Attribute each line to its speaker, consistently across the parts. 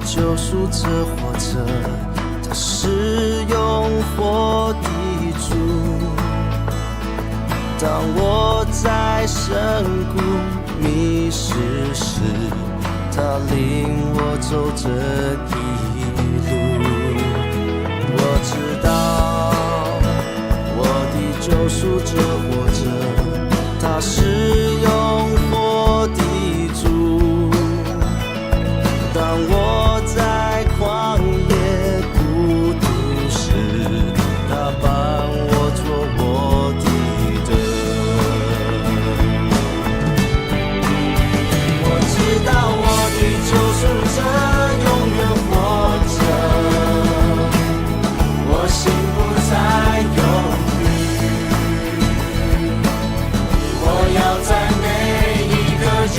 Speaker 1: 救赎者活着，他是永活的主。当我在深谷迷失时，他领我走这一路。我知道我的救赎者活着，他是永活的主。当我在旷野孤独时，他伴我做我的灯。我知道我的救赎者永远活着，我心不再忧虑，我要在每一个日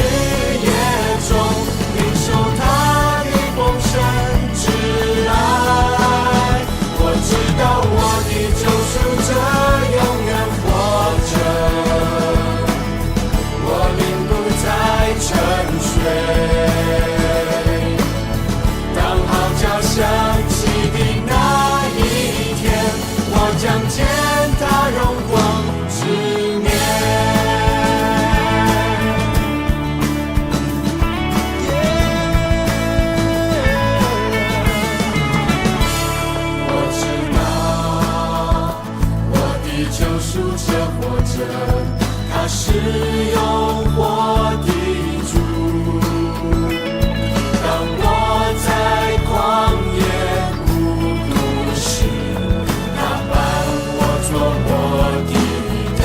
Speaker 1: 夜中领受他的丰盛之爱。我知道我的救赎者永远活着，我灵不再沉睡。当号角响起的那一天，我将见他荣光之面。我知道我的救赎者活着，他是永活的主。当我在旷野孤独时，他伴我做我的灯。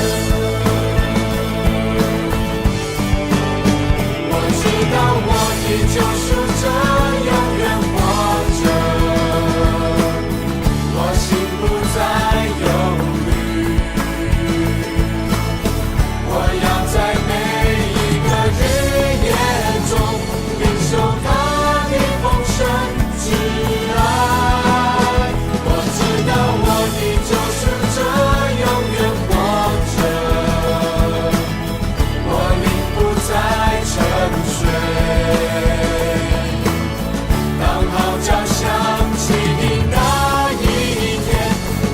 Speaker 1: 我知道我的救赎者永远活着，我心不再忧虑，我要在每一个日夜中领受他的丰盛之爱。我知道我的救赎者永远活着，我灵不再沉睡。当号角响起的那一天，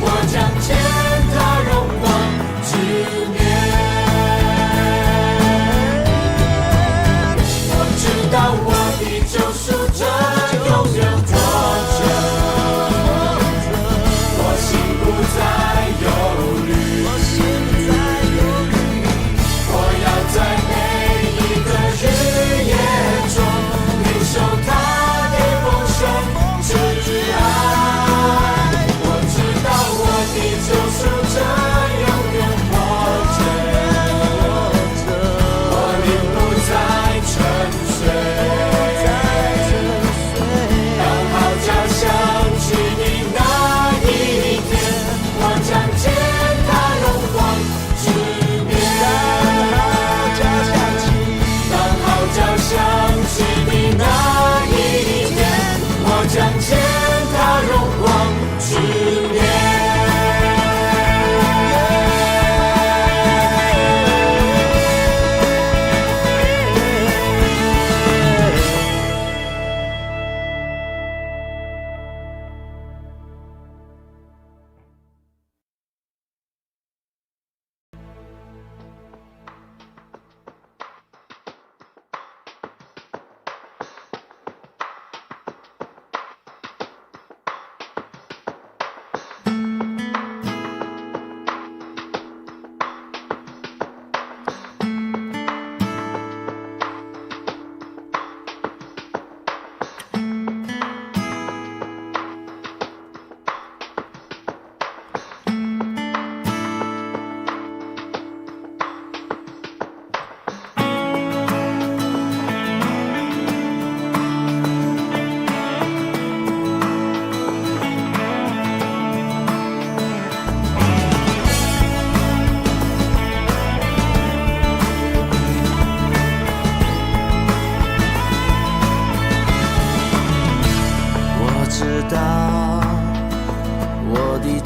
Speaker 1: 我将见他荣光之面。我知道我的救赎者永远活着，我心不再忧虑，我要在每一个日夜中领受他的丰盛之爱。我知道我的救赎者永远活着，我灵不再沉睡。当号角响起的那一天，我将见他荣光之面。当号角响起的那一天，我将见他荣光之面。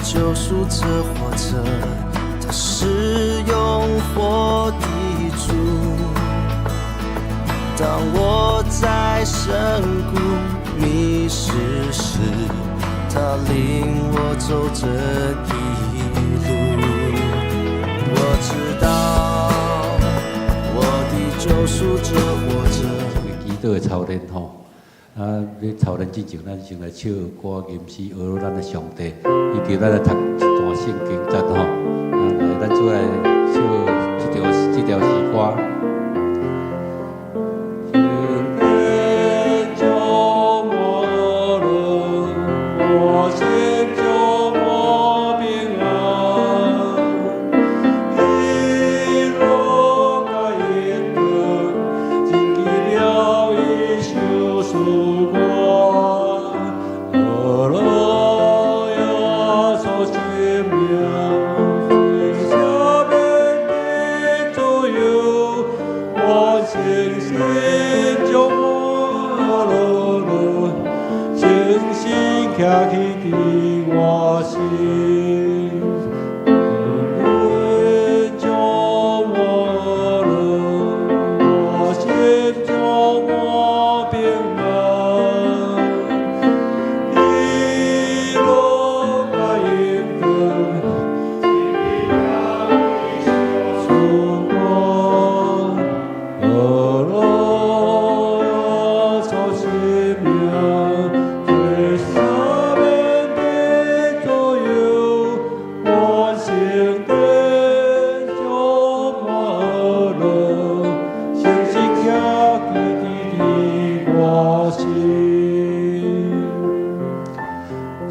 Speaker 1: 救赎者活着，他是永活的主。当我在深谷迷他领我走这一路。我知道我的救赎者活着。
Speaker 2: 祈祷的操练吼，你操练之前，咱先来唱歌吟诗，学咱的上帝，以及咱来读一段圣经节吼，来咱做来唱这条诗歌。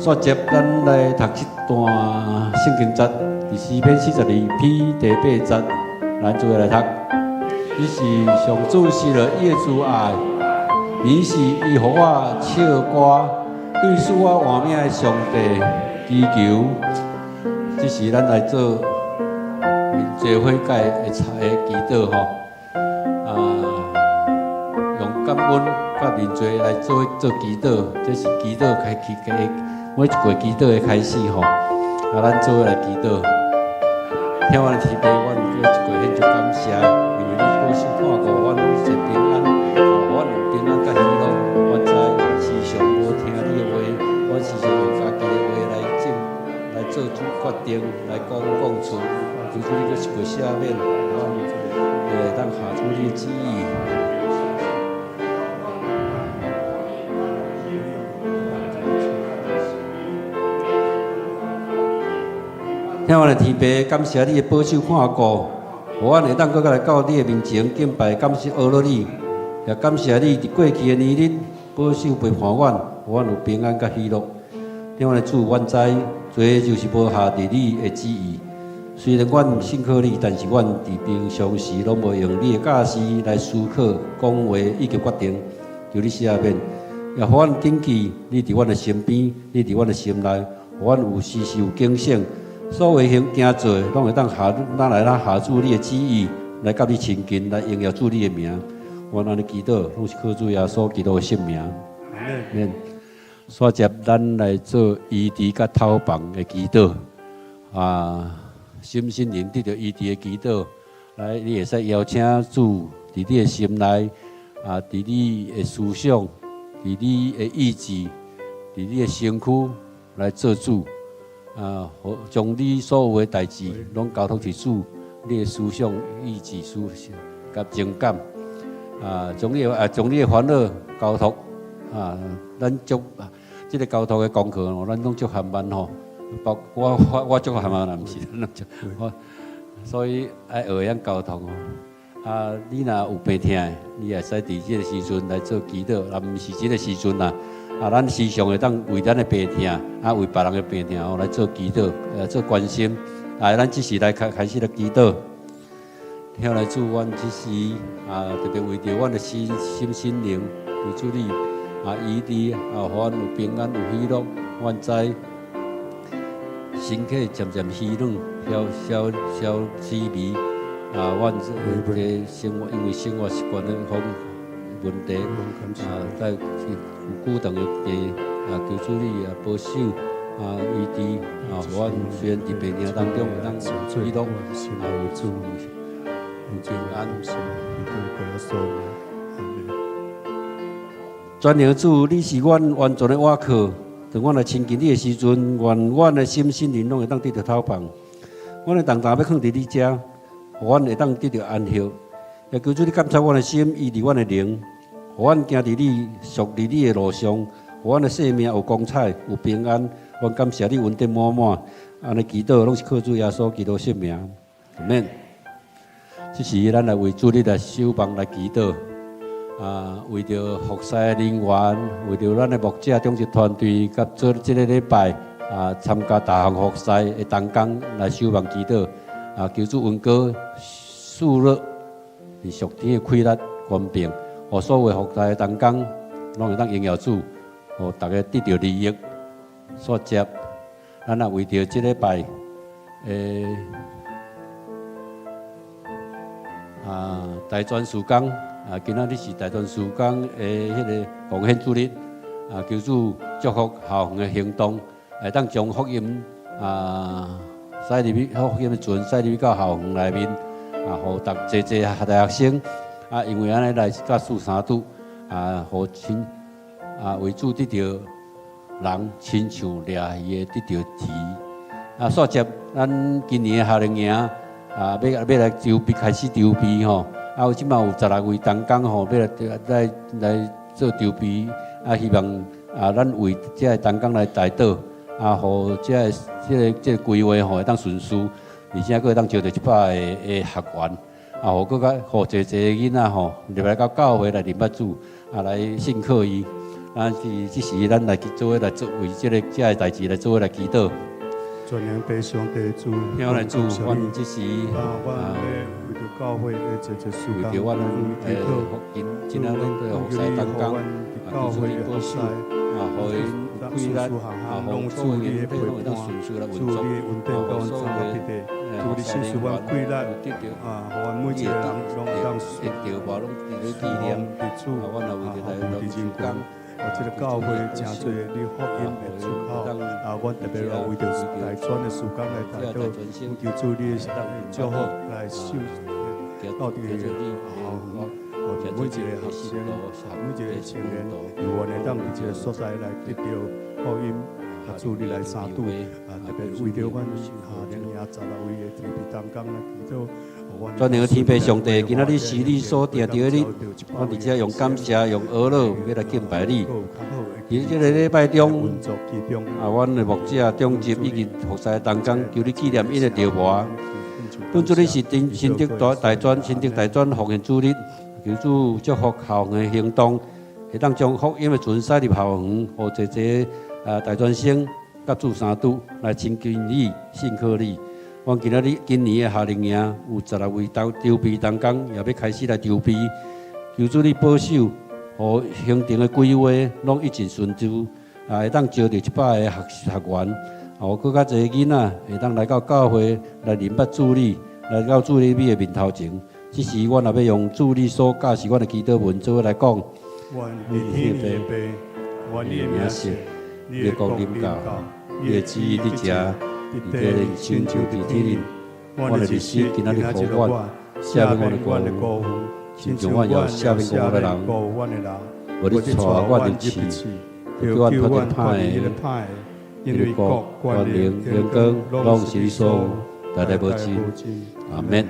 Speaker 2: 煞接咱来读一段圣经节，第诗篇42篇第8节，咱做来读。你是上主赐了耶稣爱，你是伊互我唱歌，对使我活命的上帝祈求。这是咱来做做会界的祈祷吼，用感恩甲面罪来做祈祷，这是祈祷开启嘅。每一句祈祷的开始吼，咱做来祈祷。听完提杯，阮叫一句献上感谢，因为你保守看顾阮一切平安，阮有平安甲喜乐。阮知时常无听你的话，阮时常用家己的话来做主决定，来讲出。求主你搁一句赦免，阮当下出你的旨意。听我的天父，感谢你的保守看顾，互阮会当搁来到你的面前敬拜，感谢阿罗你，也感谢你伫过去的年日保守陪伴阮，互阮有平安甲喜乐。听我的主，阮知罪就是无下伫你的旨意。虽然阮信靠你，但是阮伫平常时拢无用你的教示来思考、讲话以及决定。求你赦免，也互阮谨记你伫阮的身边，你伫阮的心内，互阮有时有警醒。所有行做，拢会当咱来下主你的旨意，来甲你亲近，来荣耀主你的名。阮安尼祈祷，拢是靠主耶稣基督的圣名。免。煞接咱来做医治甲透房的祈祷。心心灵得到医治的祈祷，来你会使邀请主伫你的心内，伫你的思想，伫你的意志，伫你的身躯来做主。将你所有的代志拢交托伫主，你的思想、意志、思想甲情感，将你的烦恼交托，咱足这个交托的功课，咱拢足含慢吼。包括我足含慢，毋是，所以爱学样交托哦。你若有病痛，你也使伫这个时阵来做祈祷，毋是这个时阵啦。咱时常会当为咱的病痛，为别人的病痛来做祈祷，做关心。咱即时来开始来祈祷，听来主，阮即时特别为着阮的心灵，为主你医治，互阮有平安有喜乐。阮知身体渐渐虚软，消痴迷。阮这生活因为生活习惯的问题，在有久长的病，求主你保守，医治，阮虽然伫病痛当中，咱喜乐，有主平安。转让主，你是阮完全的倚靠，当我来亲近你的时阵，愿阮的心心灵拢会当得到透放。阮的重担要放伫你遮，互阮会当得到安息。也求主你感察阮的心，医治阮的灵，互阮行伫你属于你的路上，互阮的生命有光彩、有平安。阮感谢你恩典满满，安尼祈祷拢是靠主耶稣基督圣名，阿免。这时咱来为主你来守望来祈祷。为着服侍的人员，为着咱的牧者、种植团队，甲做这个礼拜参加大项服侍的同工来守望祈祷。求主恩膏赐乐，是属天的快乐官兵，互所有服侍的同工拢会当荣耀主，互大家得到利益。所接，咱也为着这礼拜大专事工。今仔日是大专事工的迄个奉献主日，求主祝福校园的行动，会当将福音使入去，福音的船使入去到校园内面，互济大学生，因为安尼来甲四三度，互亲为主得到人亲像掠鱼的得到鱼。煞接咱今年的夏令营，要来筹备开始筹备吼。即嘛有16位同工吼，要来做筹备，希望咱为这个同工来带导，互这个规划吼会当顺遂，而且佫会当招到100个学员，互佫甲互济囡仔吼入来到教会来认捌主，来信靠伊。这时咱来做伙来做为这个代志来做伙来祈祷。
Speaker 3: 全能地上帝主，
Speaker 2: 向来主，阮这时
Speaker 3: 为着教会的这事工，
Speaker 2: 为着阮福音，今仔日都服侍同工，教会的保守，互伊快乐，互所有的配拢会当顺遂来运作，互所有的服侍人员有得到，每一个人拢会当得到，无拢伫咧纪念，阮也为着来事工。
Speaker 3: 这个教会真侪你福音的出口，阮特别为着大专的事工来带到，求主你祝福来受到底的每一个学生、每一个青年，由我哋当一个所在来得到福音，主你来三度，特别为着阮连夜16位的特别同工来祈祷。
Speaker 2: 全能的天父上帝，今仔日是你所定着的日，我伫遮用感谢、用阿乐要来敬拜你。伫这个礼拜中，阮的牧者、种植以及服侍同工，求你纪念因的着磨。本主日是新竹大专奉献主日，求主祝福校园的行动，会当将福音的船驶入校园，互济大专生甲主三度来亲近你、信靠你。阮今年的夏令营有16位筹备同工，也要开始来筹备。求主你保守，互行程的规划拢一尽顺遂，会当招到100个学员，互更较侪囡仔会当来到教会来认捌主你，来到主你的面头前。这时，阮也要用主你所教示阮的祈祷文做来讲。
Speaker 3: 愿你的父，愿你的名是，你的国临到，你的旨意伫遮。伫地里亲像伫天里，阮的日子今仔日互阮赦免阮的过犯，亲像阮也赦免过阮的人。无你带阮入试，叫阮脱离歹的，因为国、权力、荣光，拢是你所有，代代无尽。阿免。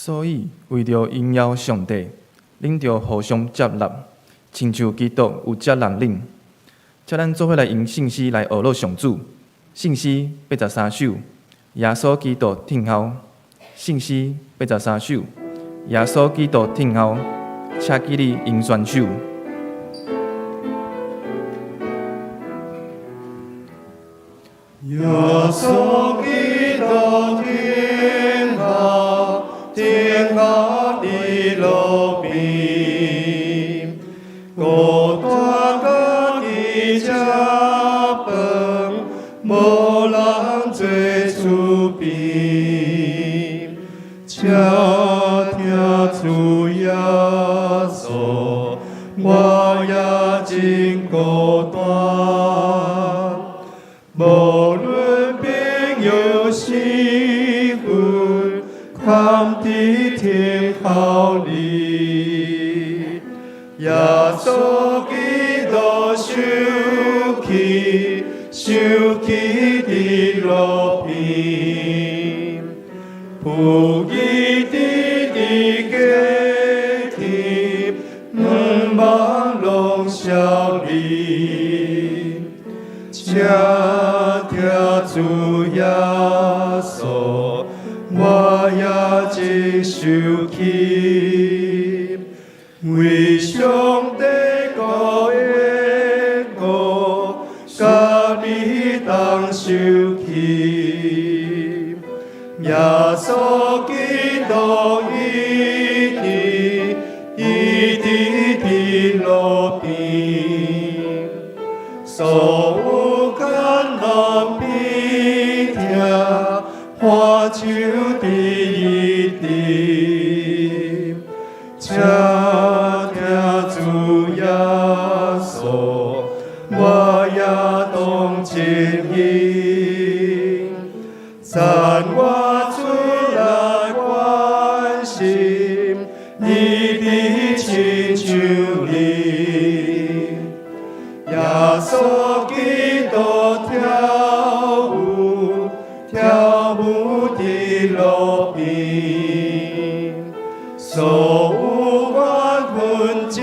Speaker 4: 所以为着荣耀上帝，恁着互相接纳，亲像基督有接纳恁。叫咱做伙来用信息来学乐上主。信息83首，耶稣基督听候。信息83首，耶稣基督听候。请记你用选手。
Speaker 3: 耶稣基督听候，听候你路边，孤单家己吃饭，无人做厝边，请听主耶稣，我也真孤单。无论朋友是份，看伫听候你，耶稣基督受气伫路边，负义伫家庭，毋望拢效力。请听主耶稣，我也真受气，为上帝个缘故，甲你同受气。耶稣基督一直伫路边，所有艰难必听，花手伫伊阵，请听主耶稣，我也同情伊，赞我出来关心，你的亲像你。耶稣基督跳舞伫路边，所有缘分结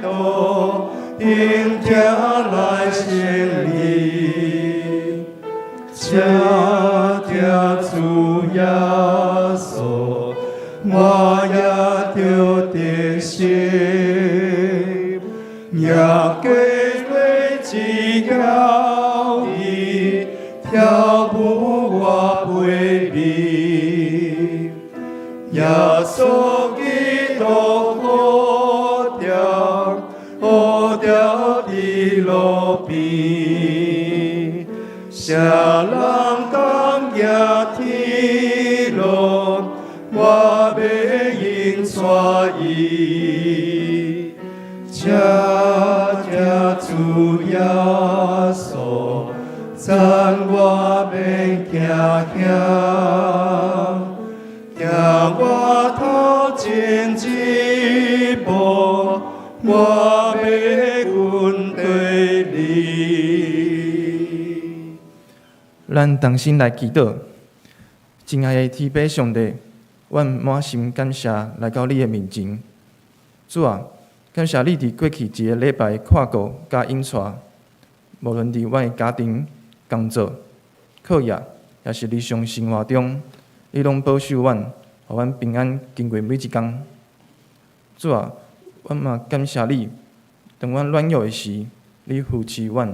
Speaker 3: 果，因听来胜利。请听主耶稣，我也着得胜。也过过一条伊，跳舞我陪你。耶稣基督好调伫路边，谁人敢行天路，我要引带伊。请听主耶稣，赞我免惊吓，行我头前一步，我要跟对你。
Speaker 4: 咱同心来祈祷，亲爱的天父上帝，阮满心感谢来到你的面前，主啊！感谢你伫过去一个礼拜看顾甲引带，无论伫阮的家庭、工作、课业，也是日常生活中，你拢保守阮，互阮平安经过每一天。主啊，阮嘛感谢你，当阮软弱的时，你扶持阮；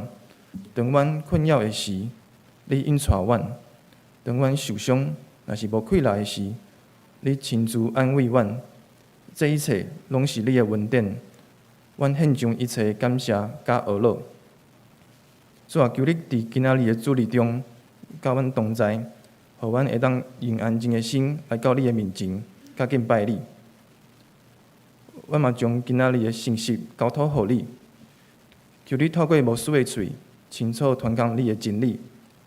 Speaker 4: 当阮困扰的时，你引带阮；当阮受伤，若是无气力的时，你亲自安慰阮。这一切拢是你的恩典，阮献上一切感谢甲学乐。主啊，求你伫今仔日的主日中，甲阮同在，互阮会当用安静的心来到你的面前，甲敬拜你。阮嘛将今仔日的信息交托互你，求你透过无私的嘴，清楚传讲你的真理，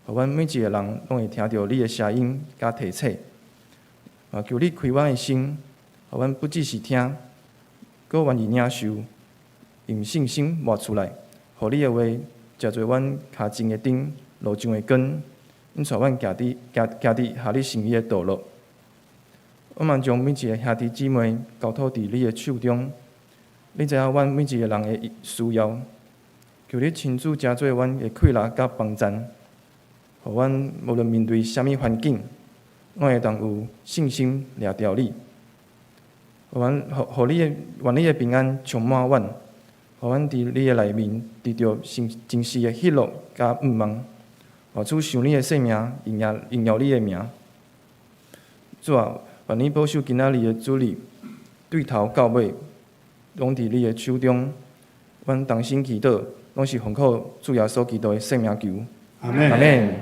Speaker 4: 互阮每一个人拢会听到你的声音甲提醒。啊，求你开阮的心。互阮不只是听，阁愿意领受，用信心活出来。互你的话，食做阮脚前的灯，路上的光，引带阮行伫下你心意的道路。我嘛将每一个兄弟姊妹交托伫你的手中。你知影阮每一个人的需要，求你亲自加做阮的快乐甲帮赞，互阮无论面对啥物环境，阮会当有信心掠着你。互你的愿你的平安充满阮，互阮伫你的内面得到真实的喜乐甲盼望。互主想你的性命，荣耀你的名。主啊，愿你保守今仔日的主日，对头到尾，拢伫你的手中。阮同心祈祷，拢是奉靠主耶稣基督的圣名求。
Speaker 3: 阿门。
Speaker 4: 阿门。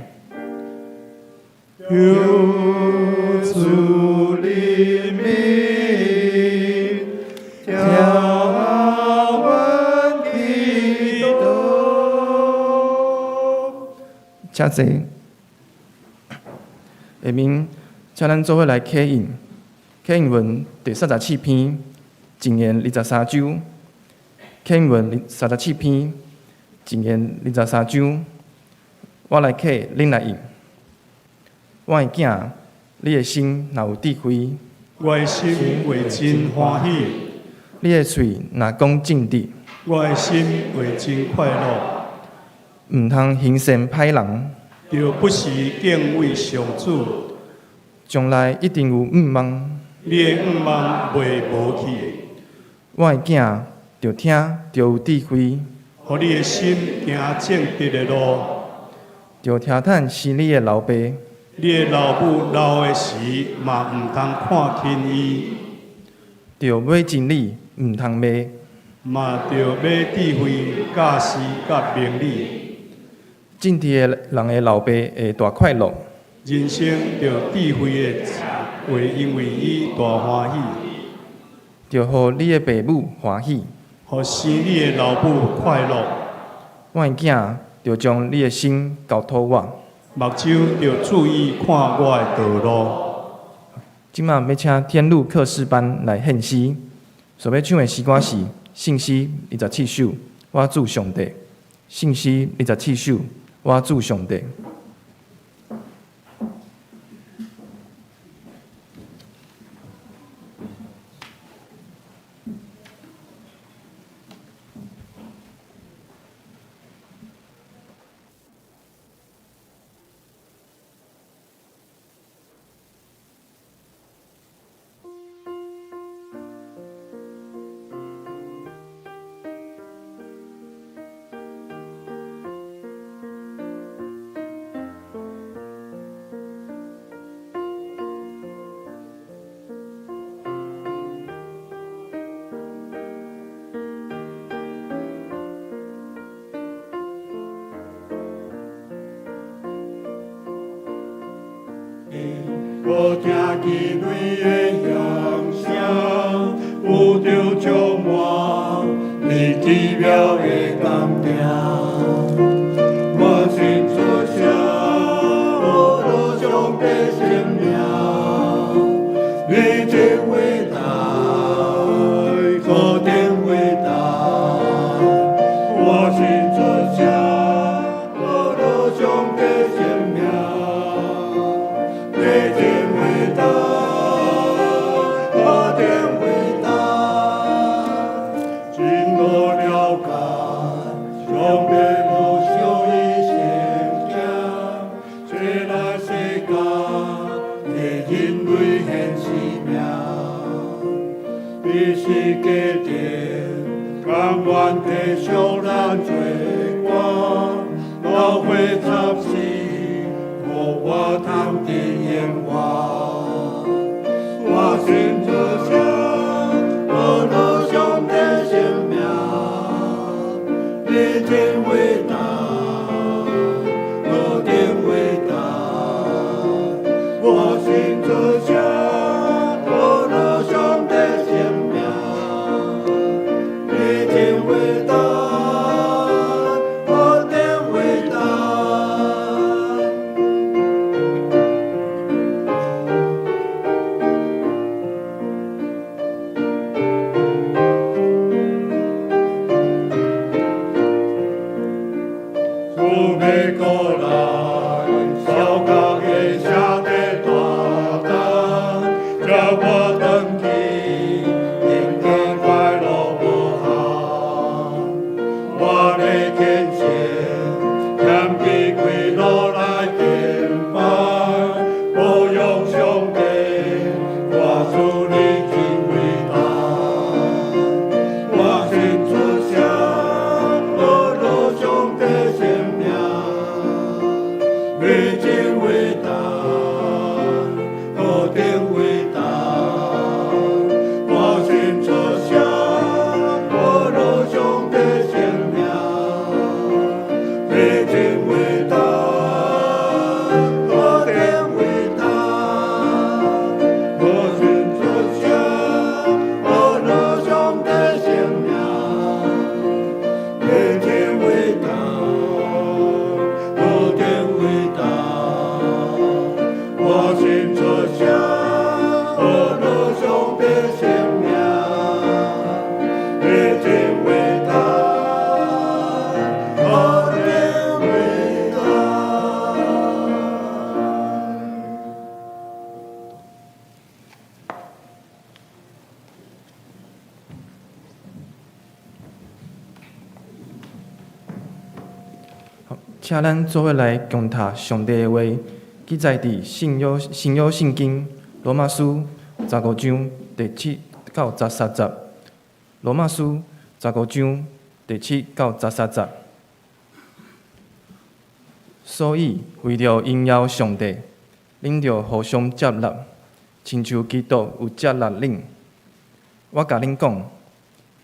Speaker 3: 有主的名，叫阮祈祷。
Speaker 4: 请坐。下面，请咱做伙来启应。启应文第34篇，箴言23章。启应文34篇，箴言23章。我来启，恁来应。我的囝，你的心若有智慧，
Speaker 3: 我的心为真欢喜，
Speaker 4: 你的喙若讲正直，
Speaker 3: 我的心为真快乐。
Speaker 4: 毋通行善歹人，
Speaker 3: 就不时敬畏上主，
Speaker 4: 将来一定有盼望。
Speaker 3: 你的愿望袂无去。
Speaker 4: 我的囝，着听，着有智慧，
Speaker 3: 互你的心行正直的路。
Speaker 4: 着听趁生你的老爸，
Speaker 3: 你的老母老的时，嘛毋通看轻伊，
Speaker 4: 着买真理，毋通骂。
Speaker 3: 嘛着买智慧、教识、甲明理。
Speaker 4: 正直的人的老爸会大快乐，
Speaker 3: 人生着智慧的会因为伊大欢喜，
Speaker 4: 着互你的父母欢喜。
Speaker 3: 互生你的老母快乐。
Speaker 4: 我的囝，着将你的心交托我。
Speaker 3: 目睭着注意看我的道路。
Speaker 4: 即马要请天路课诗班来献诗，所要唱的诗歌是《信息27首》，我主上帝。信息27首，我主上帝。
Speaker 3: 我听见你的响声，有着充满你奇妙的感动。我心出声，我路上的生命，你真伟大，何等伟大！我心出声，我路上的生命。你真伟大，何等伟大！真我了解，上帝无小伊成行，吹来世间，为人类献生命。你是家庭，甘愿地上咱做我，老花插枝。我通知言话，我心出声，我路上的生命，你真伟大，何等伟大！我心出声，我路上的生命，你真伟大。真伟大，何等伟大！我心所想，我肉兄的生命，真伟大，何等伟大！我心所想，我肉兄的生命，真伟大。我心所想，我肉兄的生命，真伟大，何等伟大！
Speaker 4: 好，请咱做伙来共读上帝的话。记载伫新约圣经罗马书15章第7到13节。罗马书15章第7到13节。所以为了荣耀上帝，恁着互相接纳，亲像基督有接纳恁。我甲恁讲，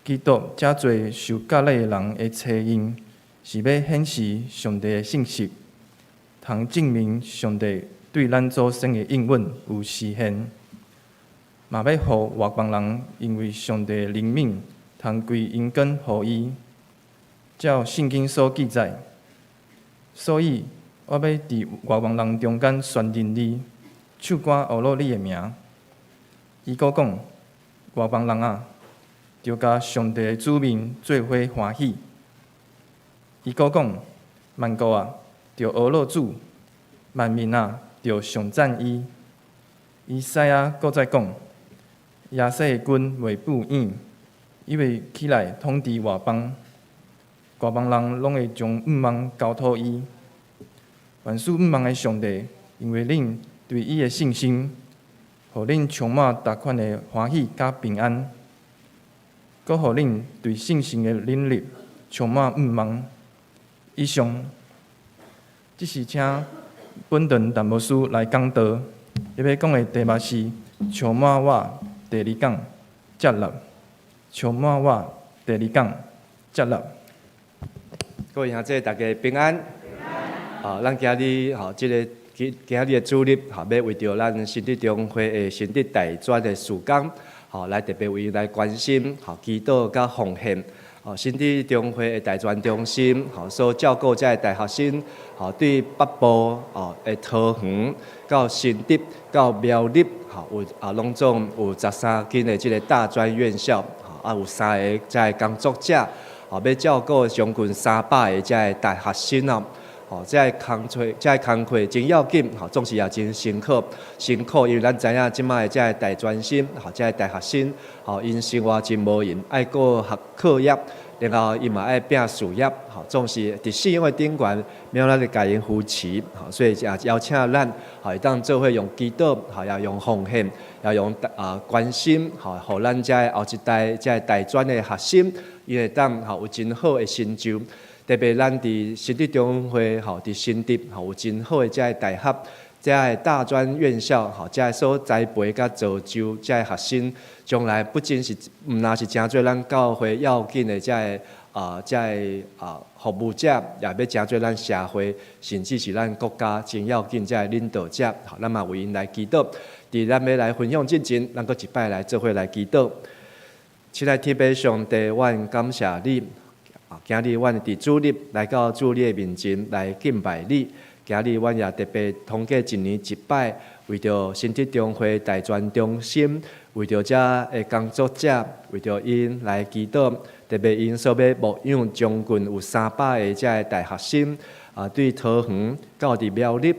Speaker 4: 基督遮侪受割礼的人的车印，是要显示上帝的信息。通证明上帝对咱祖先的应允有实现，嘛要互外邦人因为上帝的灵敏，通归因根互伊。照圣经所记载，所以我要伫外邦人中间宣认你，唱歌学落你的名。伊阁讲，外邦人啊，着甲上帝的子民做伙欢喜。伊阁讲，万国啊，着学落主，万民啊，着上赞伊。以赛亚阁再讲，亚瑟的君袂不应，伊会起来统治外邦，外邦人拢会将毋望交托伊。万事毋望的上帝，因为恁对伊的信心，互恁充满逐款的欢喜甲平安，阁互恁对信心的领力充满毋望。以上，即是请本顿淡薄师来讲道，伊要讲的题目是充满我第二讲接纳，充满我第二讲接纳。
Speaker 5: 各位兄弟，大家平安。咱今日即个今日的主日要为着咱新竹中会的新竹大专的事工，来特别为来关心，祈祷甲奉献。新竹中会的大专中心，所照顾遮大学生，对北部的桃园到新竹到苗栗，有拢总有13间的即个大专院校，有3个遮工作者，要照顾将近300个遮大学生哦。这工课真要紧，总是也真辛苦，因为咱知影即摆这大专生，这大学生，因生活真无闲，爱过课业，然后伊嘛爱拼事业，总是伫信仰的顶悬，免咱家因扶持，所以也邀请咱，会当做伙用祈祷，也用奉献，也用关心，互咱这后一代这大专的学生，伊会当有真好的成就。特别咱伫新竹中会，伫新竹有真好的遮大学，遮大专院校，遮所栽培甲造就遮学生，将来不仅是毋那是真侪咱教会要紧的遮服务者，也要真侪咱社会，甚至是咱国家真要紧遮领导者，咱嘛为因来祈祷。伫咱要来分享之前，咱搁一摆来做伙来祈祷。亲爱天父上帝，阮感谢你。今日阮伫主日来到主你的面前来敬拜你。今日阮也特别通过一年一摆，为着新竹中会大专中心，为着遮的工作者，为着因来祈祷。特别因所要牧养将近有300个遮的大学生，对桃园到伫苗栗，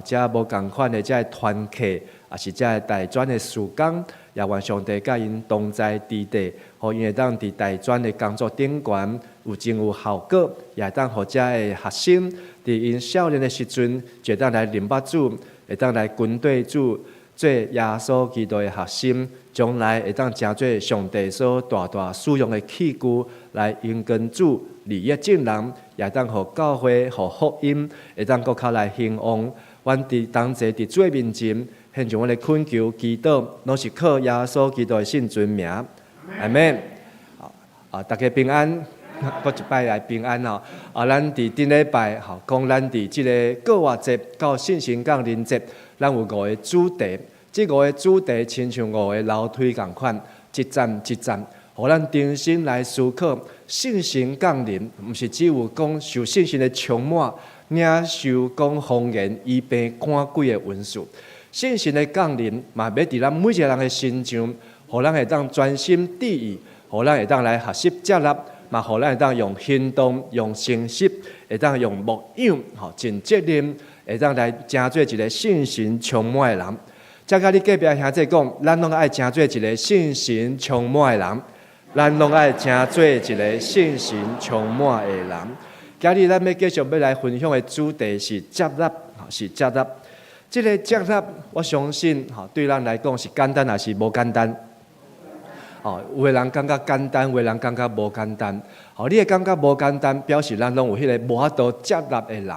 Speaker 5: 遮无共款的遮团契，也是遮大专的事工，也愿上帝甲因同在伫地，互因会当伫大专的工作顶悬有真有效果，也会当互遮的学生伫因少年的时阵，就会当来认捌主，会当来跟对主，做耶稣基督的核心，将来会当成做上帝所大大使用的器具，来因跟主利益众人，也当互教会、互福音，会当搁较来兴旺。阮伫同齐伫主的面前，献上阮的恳求、祈祷，拢是靠耶稣基督的圣尊名，阿门。大家平安。搁一摆来平安吼！咱伫顶礼拜吼，讲咱伫即个过活节到信心降临节，咱有5个主题。即5个主题亲像5个楼梯共款，一站一站，互咱重新来思考信心降临，毋是只有讲受信心的充满，领受讲方言、医病、赶鬼的文书。信心的降临，嘛要伫咱每一个人的心上，互咱会当专心致意，互咱会当来学习接纳。嘛，互咱会当用行动、用诚实，会当用牧养，尽责任，会当来成做一个信心充满的人。再甲你隔壁兄弟讲，咱拢爱成做一个信心充满的人，咱拢爱成做一个信心充满的人。今日咱要继续要来分享的主题是接纳，是接纳。这个接纳，我相信对咱来讲是简单还是无简单？有的人感觉简单，有的人感觉无简单。你会感觉无简单，表示咱拢有迄个无法度接纳的人。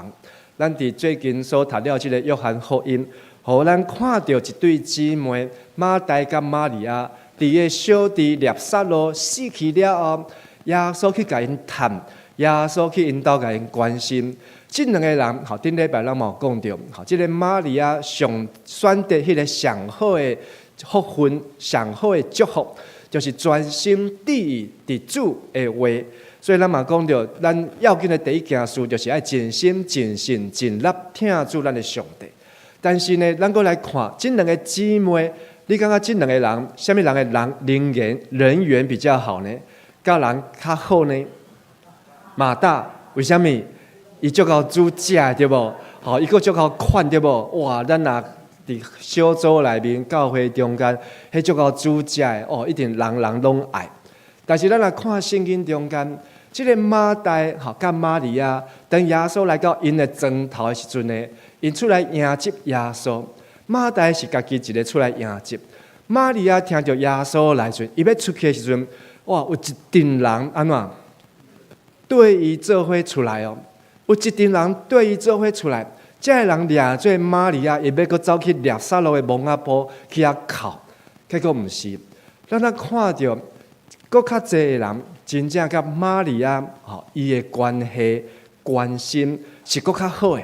Speaker 5: 咱伫最近所读了这个约翰福音，互咱看到一对姊妹马大甲玛利亚，伫个小弟列撒罗死去了后，耶稣去甲因探，耶稣去引导甲因关心。这两个人，顶礼拜咱嘛有讲到，这个玛利亚上选择迄个上好的福分，上好的祝福。就是专心致意伫主的话，所以咱嘛讲到，咱要紧的第一件事，就是爱尽心、尽性、尽力听主咱的上帝。但是呢，咱过来看这两个姊妹，你感觉这两个人，什么人的人缘比较好呢？甲人较好呢？马大为什么？伊足够主食对无？伊个足够款对无？哇，咱若伫小组内面、教会中间，迄足够主食的一定人人拢爱。但是咱来看圣经中间，即个马大甲玛利亚，当耶稣来到因的庄头的时阵呢，因出来迎接耶稣。马大是家己一个出来迎接，玛利亚听到耶稣来时，伊要出去的时阵，哇，有一群人安怎对伊做伙出来哦？有一群人对伊做伙出来。这个人掠做玛利亚，伊要搁走去掠撒罗的蒙阿波去遐哭，结果毋是。咱看到搁较济的人，真正甲玛利亚伊的关系、关心是搁较好的。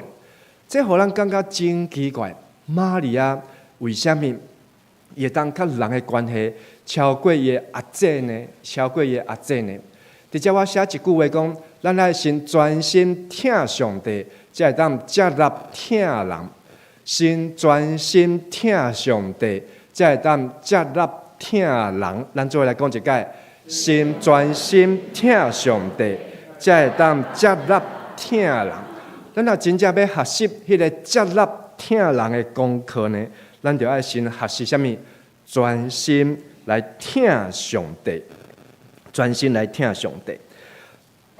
Speaker 5: 这互咱感觉真奇怪，玛利亚为什么伊会当甲人的关系超过伊的阿姐呢？超过伊的阿姐呢？直接我写一句话讲，咱爱先专心听上帝。才会当接纳听人，先专心听上帝，才会当接纳听人。咱做来讲一解，先专心听上帝，才会当接纳听人。咱若真正要学习迄个接纳听人的功课呢，咱就要先学习什么？专心来听上帝，专心来听上帝。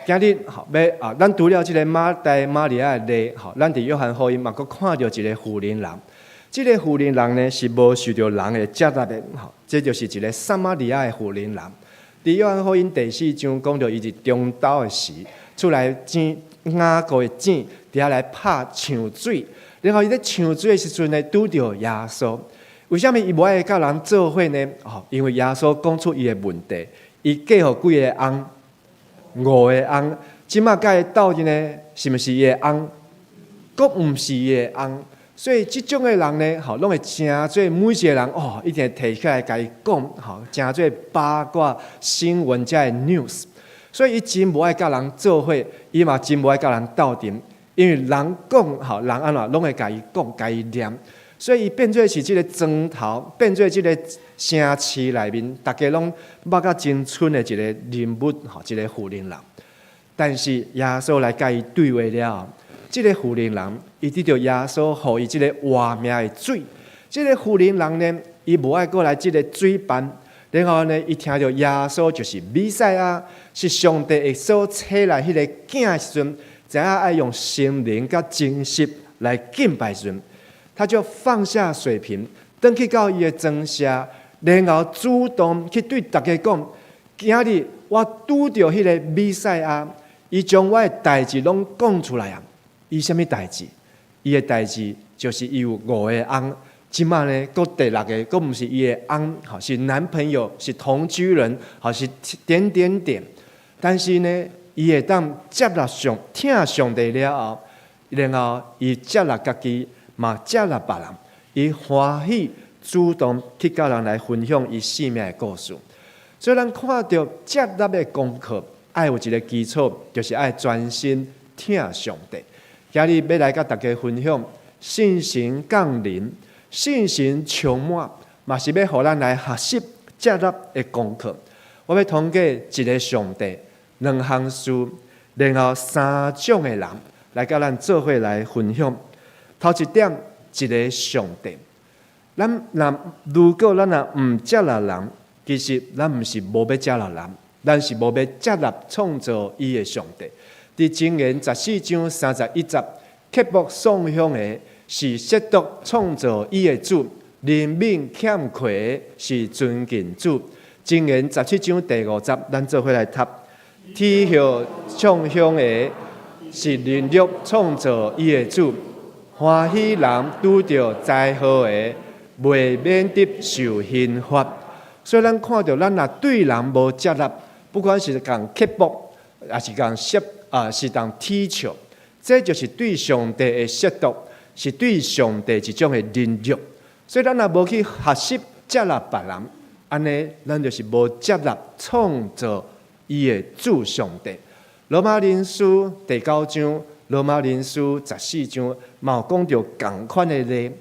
Speaker 5: 今日咱除了这个马大玛利亚的例，咱伫约翰福音嘛，佫看到一个妇人人。这个妇人人呢是无受到人的接纳的，这就是一个撒玛利亚的妇人人。伫约翰福音第4章讲到，伊是中昼的时出来井雅各的井，伫遐来拍抢水，然后伊咧抢水的时阵呢，拄到耶稣。为什么伊无爱甲人做伙呢？因为耶稣讲出伊的问题，伊嫁互几个翁？5个翁，即马甲伊斗阵呢，是毋是伊的翁？佫毋是伊的翁，所以即种的人呢，拢会诚做每一个人一定提起来甲伊讲，诚做八卦新闻遮的 news。所以伊真无爱甲人做伙，伊嘛真无爱甲人斗阵，因为人讲人安怎拢会甲伊讲，甲伊念。所以伊变做是即个庄头，变做即个城市内面，大家拢捌甲真蠢的一个人物，一个妇人人。但是耶稣来甲伊对话了，即个妇人人，伊得到耶稣互伊即个活命的水。即个妇人人呢，伊无爱过来即个水班，然后呢，伊听到耶稣就是弥赛亚，是上帝会所赐来迄个囝的时阵，知影爱用心灵甲精神来敬拜时阵。他就放下水瓶，转去到伊的庄舍，然后主动去对大家讲：今日我拄着迄个弥赛亚，伊将我的代志拢讲出来啊！伊什么代志？伊的代志就是伊有5个翁，即马呢，佫第6个，佫毋是伊的翁，吼，是男朋友，是同居人，吼，是点点点。但是呢，伊会当接纳听上帝了后，然后伊接纳家己，嘛接纳别人，伊欢喜主动去甲人来分享伊生命的故事。所以咱看到接纳的功课，爱有一个基础，就是爱专心听上帝。今日要来甲大家分享信心降临、信心充满，嘛是要互咱来学习接纳的功课。我要通过一个上帝、2项事，然后3种的人来甲咱做伙来分享。头一点，一个上帝。如果咱毋接纳人，其实咱毋是无要接纳人，咱是无要接纳创造伊的上帝。伫箴言14章31节，刻薄丧香的，是亵渎创造伊的主；怜悯欠缺的，是尊敬主。箴言17章第5节，咱做伙来读：体恤创香的，是凌辱创造伊的主；欢喜人拄着灾祸的，未免得受刑罚。所以咱看到，咱若对人无接纳，不管是讲刻薄，还是讲是当踢球，这就是对上帝的亵渎，是对上帝一种的凌辱。所以咱若无去学习接纳别人，安尼咱就是无接纳创造伊的主上帝。罗马人书第9章、罗马人书14章，嘛有讲到同款的例。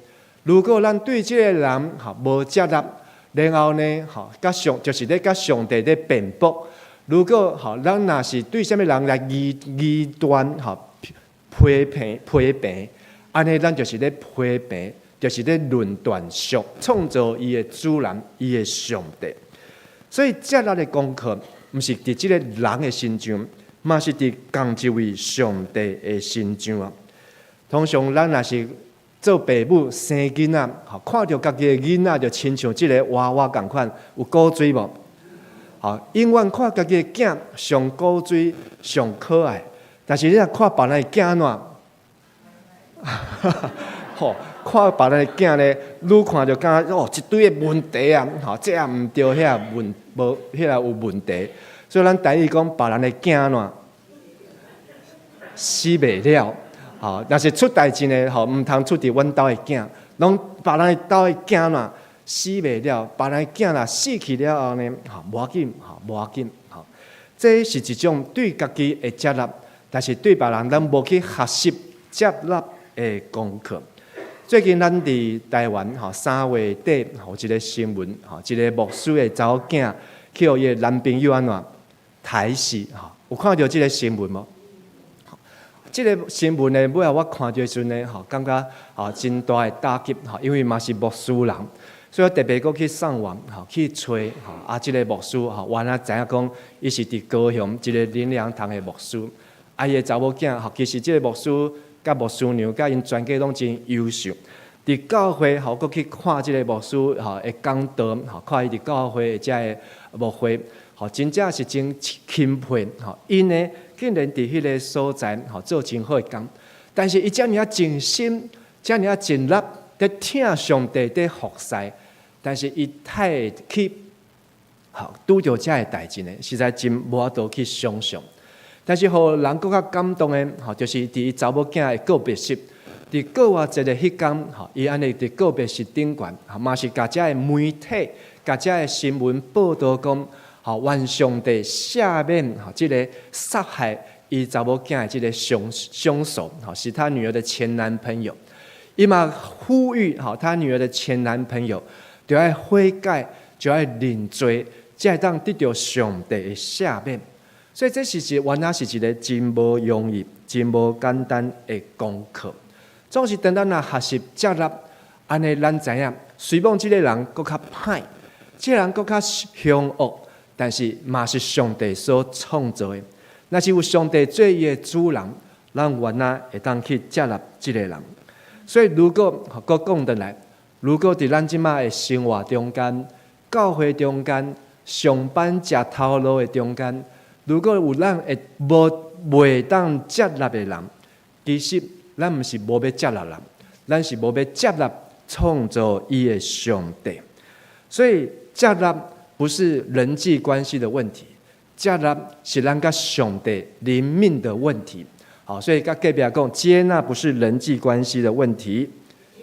Speaker 5: 如果咱对这个人无接纳，然后呢，就是咧甲上帝咧辩驳。如果咱若是对什么人来异端批评，安尼咱就是咧批评，就是咧论断创造伊的主人，伊的上帝。所以接纳的功课，毋是伫即个人的心上，嘛是伫同一位上帝的心上啊。通常咱若是做爸母生囡仔，看到家己的囡仔，就亲像即个娃娃共款，有古锥无？永远看家己的囝上古锥、上可爱，但是你若看别人的囝怎？看别人的囝呢，愈看就感觉一堆的问题啊！这也毋对，遐无遐有问题。所以咱台语讲别人的囝怎？死袂了。若是出代志呢，毋通出伫阮兜的囝，拢别人兜的囝怎？死袂了，别人囝若死去了后呢，无要紧，无要紧。这是一种对家己的接纳，但是对别人咱无去学习接纳的功课。最近咱伫台湾3月底有一个新闻，一个牧师的查某囝去互伊的男朋友安怎刣死，有看到这个新闻无？这个新闻呢，尾后我看到时呢，感觉真大的打击，因为嘛是牧师人。所以我特别搁去上网，去找这个牧师，原来知影讲，伊是伫高雄一个灵粮堂的牧师。伊的查某囝，其实这个牧师甲牧师娘甲因全家拢真优秀。伫教会，搁去看这个牧师的讲道，看伊伫教会遮的牧会，真正是真钦佩。因呢，竟然伫迄个所在，做真好的工。但是伊遮尔尽心，遮尔尽力，伫听上帝伫服侍。但是伊太去拄着遮个代志呢，实在真无法度去想象。但是，互人更较感动的，就是伫伊查某囝的告别式，伫过偌一个迄天，伊安尼伫告别式顶悬，嘛是甲遮个媒体、甲遮个新闻报道讲，愿上帝赦免即个杀害伊查某囝的即个凶手，是他女儿的前男朋友。伊嘛呼吁他女儿的前男朋友。就要悔改，就要认罪，才会当得到上帝的赦免。所以这原来是一个真无容易、真无简单的功课。总是等咱学习接纳，安尼咱知影，虽然这个人搁较歹，这个人搁较凶恶，但是嘛是上帝所创造的。那是有上帝做伊的主人，咱原来会当去接纳这个人。所以如果搁讲回来，如果伫咱即马的生活中间、教会中间、上班食头路的中间，如果有咱会袂当接纳的人，其实咱毋是无要接纳人，咱是无要接纳创造伊的上帝。所以接纳不是人际关系的问题，接纳是咱甲上帝灵命的问题。好，所以甲隔壁讲，接纳不是人际关系的问题，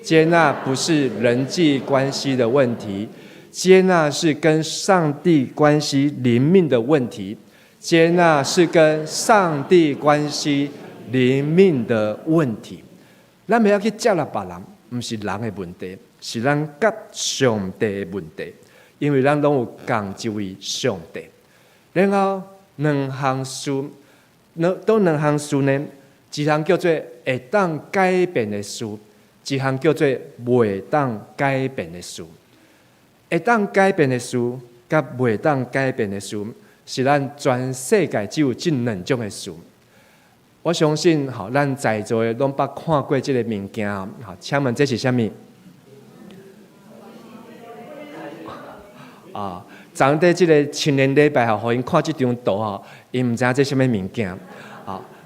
Speaker 5: 接纳不是人际关系的问题，接纳是跟上帝关系灵命的问题，接纳是跟上帝关系灵命的问题。咱不要去接纳别人，不是人的问题，是咱甲上帝的问题。因为咱拢有共一位上帝。然后两项事呢，一项叫做会当改变的事，一项叫做袂当改变的事。会当改变的事，甲袂当改变的事，是咱全世界只有这两种的事。我相信，咱在座的拢捌看过这个物件。请问这是啥物？昨天即个青年礼拜互因看即张图因毋知影这什么物件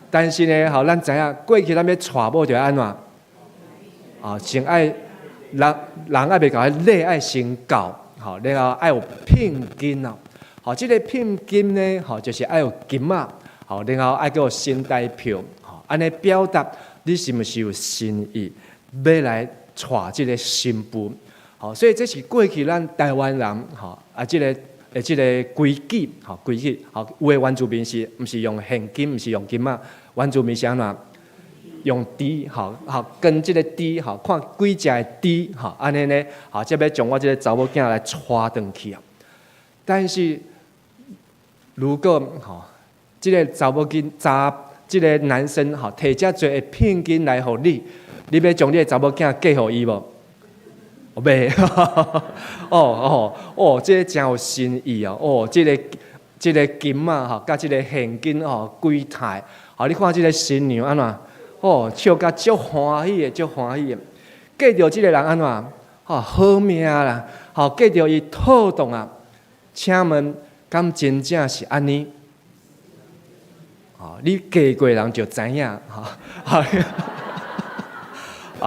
Speaker 5: 但是呢咱知影过去咱要娶某就安怎先爱人爱袂甲礼爱先教然后爱有聘金即个聘金呢就是爱有金然后爱有身代票安尼表达你是毋是有心意要来娶即个新妇。所以这是过去咱台湾人这个规矩有的原住民是毋是用现金，毋是用金原住民是安怎用猪跟这个猪看几只的猪安尼呢才要将我这个查某囝来娶回去但是如果这个查某囝这个男生摕遮多的聘金来互你，你要将你的查某囝嫁互伊无？袂这个真有心意这个金甲这个现金几台你看这个新娘安怎笑甲足欢喜的，足欢喜的。嫁着这个人安怎好命啦嫁着伊妥当请问敢真正是安尼你嫁过人就知影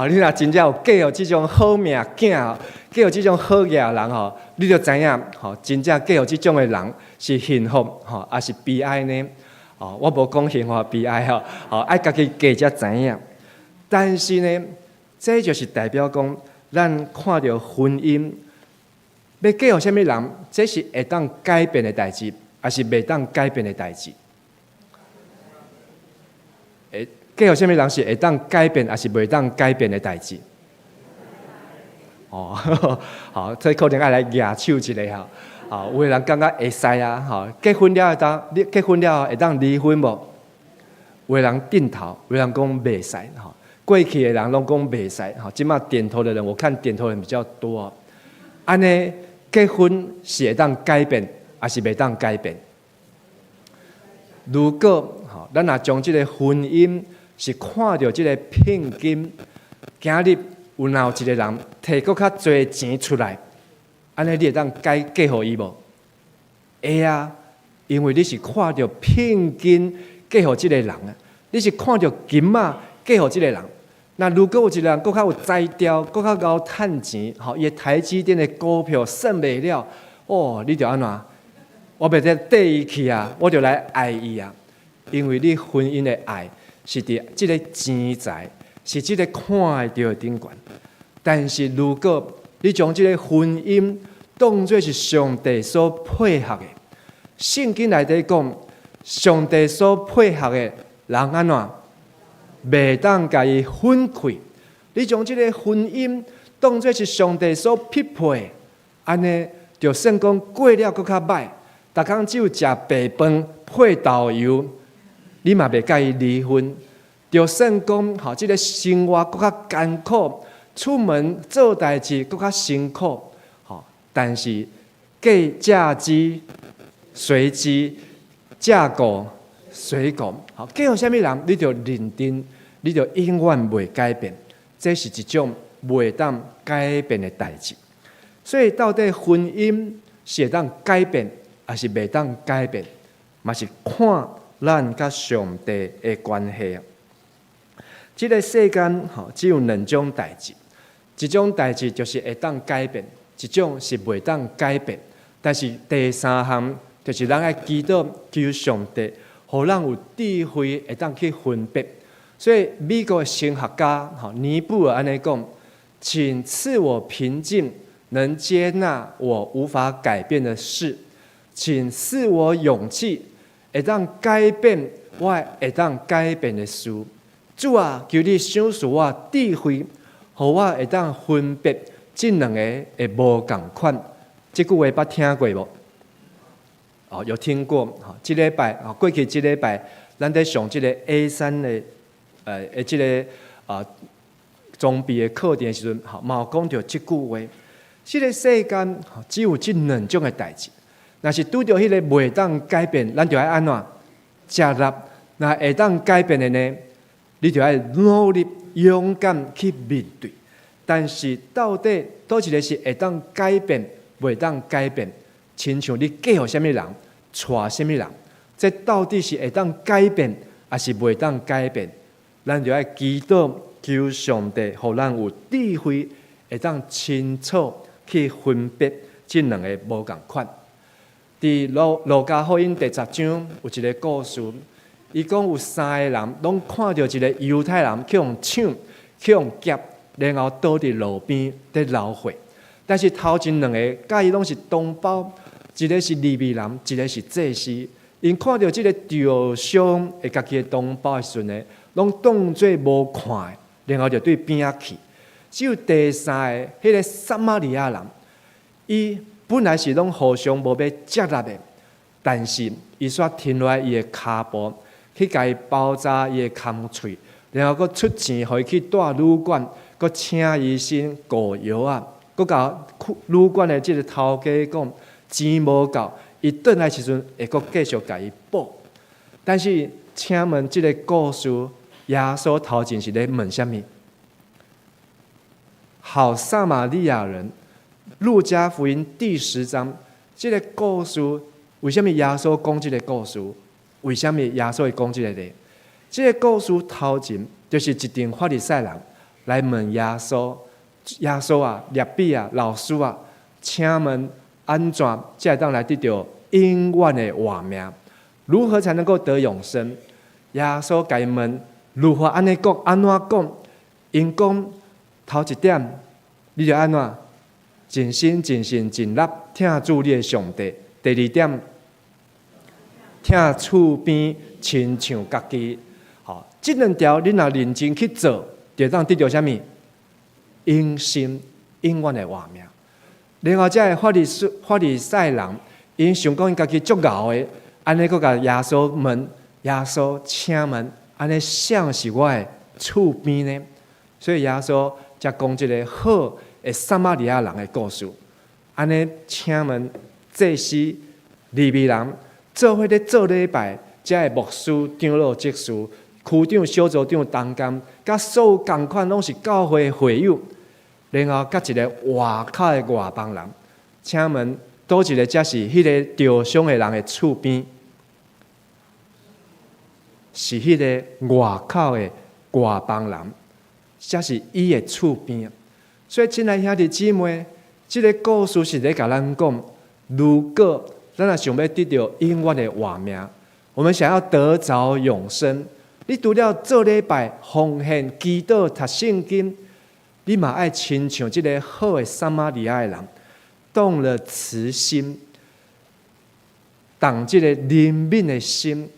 Speaker 5: 你若真正有嫁互这种好命囝，嫁互这种好业人你就知影真正嫁互这种的人是幸福还是悲哀呢？我无讲幸福悲哀爱家己嫁才知影。但是呢，这就是代表讲，咱看到婚姻要嫁互什么人，这是会当改变的代志，还是袂当改变的代志？嫁互什么人是会当改变，还是袂当改变的代志？好，这可能要来举手一下有的人感觉会使结婚了会当离婚无？有的人点头，有的人讲袂使过去的人拢讲袂使现在点头的人，我看点头的人比较多安尼结婚是会当改变，还是袂当改变？如果咱若将这个婚姻是看到这个聘金，今日有一个人摕搁较侪钱出来，安尼你会当嫁互伊无？会因为你是看到聘金嫁互这个人你是看到金嫁互这个人。那如果有一个人搁较有才调，搁较高趁钱，伊的台积电的股票算袂了，你就安怎？我袂得缀伊去我就来爱伊因为你婚姻的爱是伫这个钱财，是这个看得到的顶悬。但是如果你将这个婚姻当作是上帝所配合的，圣经内底讲，上帝所配合的人安怎？袂当甲伊分开。你将这个婚姻当作是上帝所匹配，安尼就算讲过了搁较歹，逐工只有食白饭配豆油，你嘛袂介意离婚。就算讲这个生活搁较艰苦，出门做代志搁较辛苦，但是嫁之随之，嫁过随过。嫁互什么人，你就认定，你就永远袂改变。这是一种袂当改变的代志。所以到底婚姻是会当改变，还是袂当改变，嘛是看咱甲上帝的关系啊。这个世间只有两种代志，一种代志就是会当改变，一种是袂当改变。但是第三项就是咱爱祈祷求上帝，互咱有智慧会当去分别。所以美国的神学家尼布尔安尼讲：请赐我平静，能接纳我无法改变的事；请赐我勇气，会当改变我会当改变的事。主啊，求你赏赐我智慧，互我会当分别这两个会无共款。这句话捌听过无？有听过。这礼拜过去这礼拜，咱在上这个 A3的这个装备的课程的时阵，嘛有讲到这句话。这个世间只有这两种的代志。若是拄到迄个袂当改变，咱就要安怎接纳？那会当改变的呢？你就要努力勇敢去面对。但是到底倒一个是会当改变，袂当改变？亲像你嫁予什么人，娶什么人，这到底是会当改变，还是袂当改变？咱就要祈祷求上帝，互咱有智慧，会当清楚去分别这两个无共款。伫路加福音第10章有一个故事。伊讲有3个人，拢看到一个犹太人去用抢、去用劫，然后倒伫路边在流血。但是头前两个甲伊拢是同胞，一个是利未人，一个是祭司。因看到这个受伤的家己的同胞的时阵呢，拢当作无看的，然后就对边仔去。只有第三个，迄个撒玛利亚人，伊本来是拢互相无要接纳的，但是伊煞停落来伊的骹步。去甲伊包扎伊的空喙，然后佫出钱，互伊去住旅馆，佫请医生顾药啊，佫甲旅馆的即个头家讲钱无够，伊转来时阵会佫继续甲伊补。但是请问即个故事，耶稣头前是咧问啥物？好撒玛利亚人，路加福音第10章，即个故事为什么耶稣讲即个故事？为什么耶稣会讲这个呢？这个故事头前就是一群法利赛人来问耶稣：耶稣啊、律比啊、老师啊，请问安怎才会当来得到永远的活命？如何才能够得永生？耶稣甲因问如何安尼讲、安怎讲？因讲头一点，你就安怎尽心、尽性、尽力听主你的上帝。第二点。听厝边亲像家己，这两条你若认真去做，就当得到什么？永生、永远的活命。然后这法利赛人，因想讲因家己足敖的，安尼佫甲耶稣问：耶稣，请问安尼谁是我的厝边呢？所以耶稣才讲一个好的撒玛利亚人的故事。安尼，请问这是利未人？做伙咧做礼拜，遮个牧师、长老、执事、区长、小组长、同工，甲所有共款拢是教会的会友，然后甲一个外口的外邦人。请问，倒一个才是迄个受伤的人的厝边？是迄个外口的外邦人，才是伊的厝边。所以，亲爱兄弟姊妹，这个故事是咧甲咱讲，如果咱若想要得到永远的活命，我们想要得着永生，你除了做礼拜、奉献、祈祷、读圣经，你嘛爱亲像这个好的撒玛利亚的人，动了慈心，动这个怜悯的心，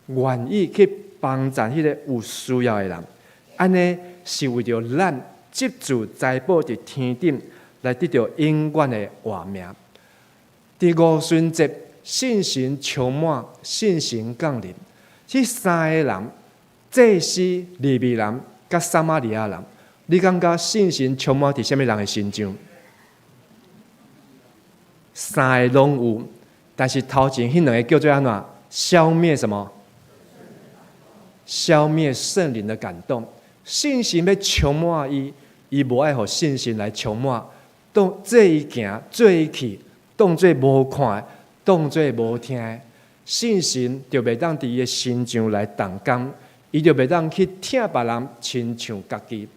Speaker 5: 愿意去帮助迄个有需要的人。安尼是为着咱接住财宝伫天顶，来得到永远的活命。第五旬节，信心充满，信心降临。这三个人，祭司、利未人、甲撒玛利亚人，你感觉信心充满伫什么人的心中？三个拢有，但是头前迄两个叫做安怎？消灭什么？消灭圣灵的感动。信心要充满伊，伊无爱互信心来充满，当做伊行，做伊去，当做无看，当做无听，信心就袂当伫伊的心上来动工，伊就袂当去听别人亲像家己。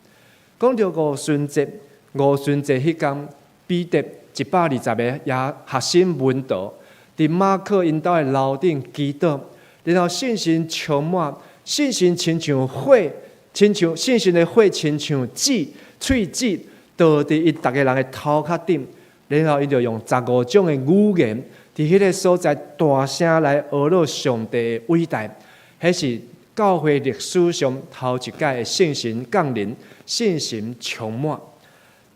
Speaker 5: 讲到五旬节迄天，彼得120个学生门徒伫马可因兜的楼顶祈祷，然后信心充满，信心亲像火，信心的火亲像籽，喙籽倒伫伊逐个人的头壳顶，然后伊就用15种的语言伫迄个所在大声来学了上帝的伟大，迄是教会历史上头一届的信心降临，信心充满。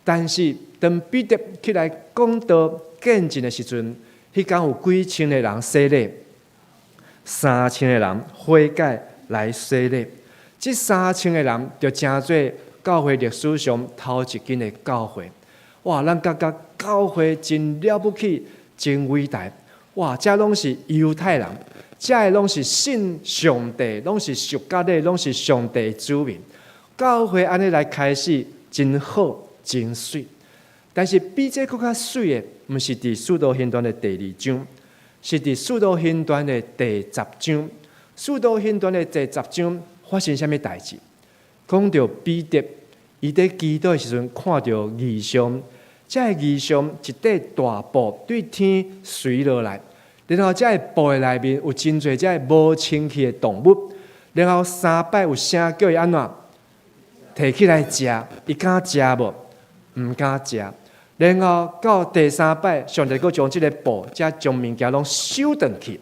Speaker 5: 但是当彼得起来讲道见证的时阵，迄天有几千个人洗礼，3000个人悔改来洗礼。这3000个人就成做教会历史上头一间的教会。哇！咱感觉教会真了不起，真伟大。哇！这拢是犹太人，这拢是信上帝，拢是属家的，拢是上帝子民。教会安尼来开始，真好，真水。但是比这更较水的，毋是伫《使徒行传》的第2章，是伫《使徒行传》的第10章。《使徒行传》的第10章发生什么代志？讲到彼得，伊在祈祷的时阵，看到异象，这个异象一块大布对天垂落来，然后这个布的内面有真侪这无清气的动物，然后3摆有声叫伊安怎摕起来食，伊敢食无？毋敢食。然后到第3摆，上帝佫将这个布，才将物件拢收回去。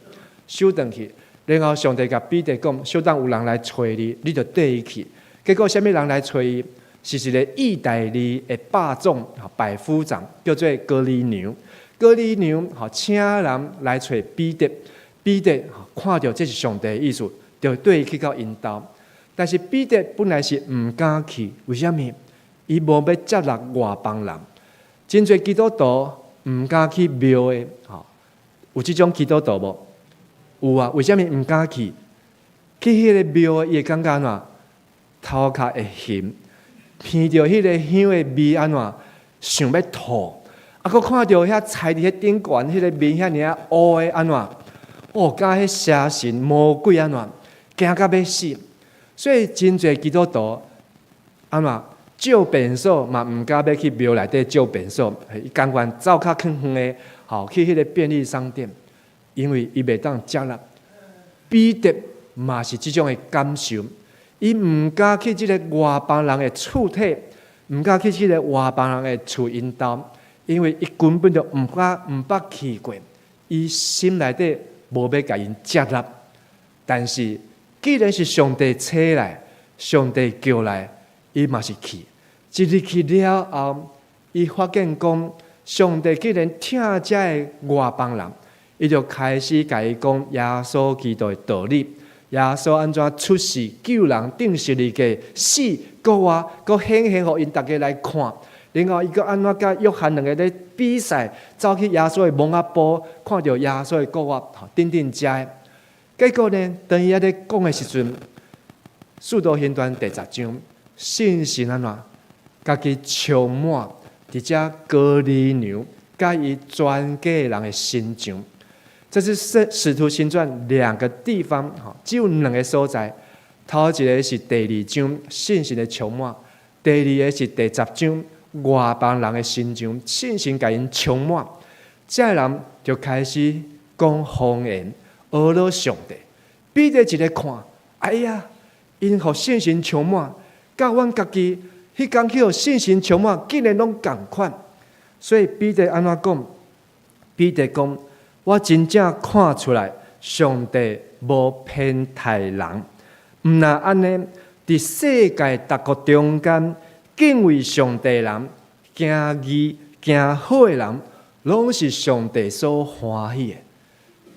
Speaker 5: 然后上帝甲彼得讲：小等有人来找你，你就缀伊去。结果，什么人来找伊？是一个意大利的霸总、百夫长，叫做哥尼流。哥尼流请人来找彼得。彼得看到这是上帝的意思，就缀伊去到因兜。但是彼得本来是毋敢去，为什么？伊无要接纳外邦人。真侪基督徒毋敢去庙的，有这种基督徒无？有啊，为什么毋敢去？去迄个庙的，伊会感觉安怎？头壳会咸，闻到迄个香的味安怎？想要吐。佫看到遐踩伫迄顶悬，迄个面遐尔乌的安怎？甲迄邪神魔鬼安怎？惊到要死。所以真侪基督徒安怎？借便所嘛，毋敢要去庙内底借便所，伊甘愿走较远远的，去迄个便利商店，因为伊袂当接纳。彼得嘛是即种的感受，伊毋敢去即个外邦人的厝体，毋敢去即个外邦人的厝因兜，因为伊根本就毋捌去过，伊心内底无要甲因接纳。但是既然是上帝找来，上帝叫来，伊嘛是去。一日去了后，伊发现讲，上帝既然听这个外邦人，伊就开始甲伊讲耶稣基督的道理，耶稣安怎出世救人，定十字架死，佫显现互因大家来看。然后伊佫安怎甲约翰两个咧比赛，走去耶稣的蒙阿波，看到耶稣的国外等遮。结果呢，当伊咧讲的时阵，《使徒行传》第10章，信心安怎？家己充满伫遮哥尼流，甲伊全家人的心上。这是使徒行传2个地方，只有2个所在。头一个是第2章信心的充满，第二个是第10章外邦人的心上信心甲因充满。这人就开始讲方言，学了上帝。彼得一个看，哎呀，因互信心充满，甲阮家己。迄天去互信心充满，竟然拢共款，所以彼得安怎讲？彼得讲：我真正看出来，上帝无偏袒人。毋那安尼，伫世界各国中间，敬畏上帝人、行义、行好的人，拢是上帝所欢喜的。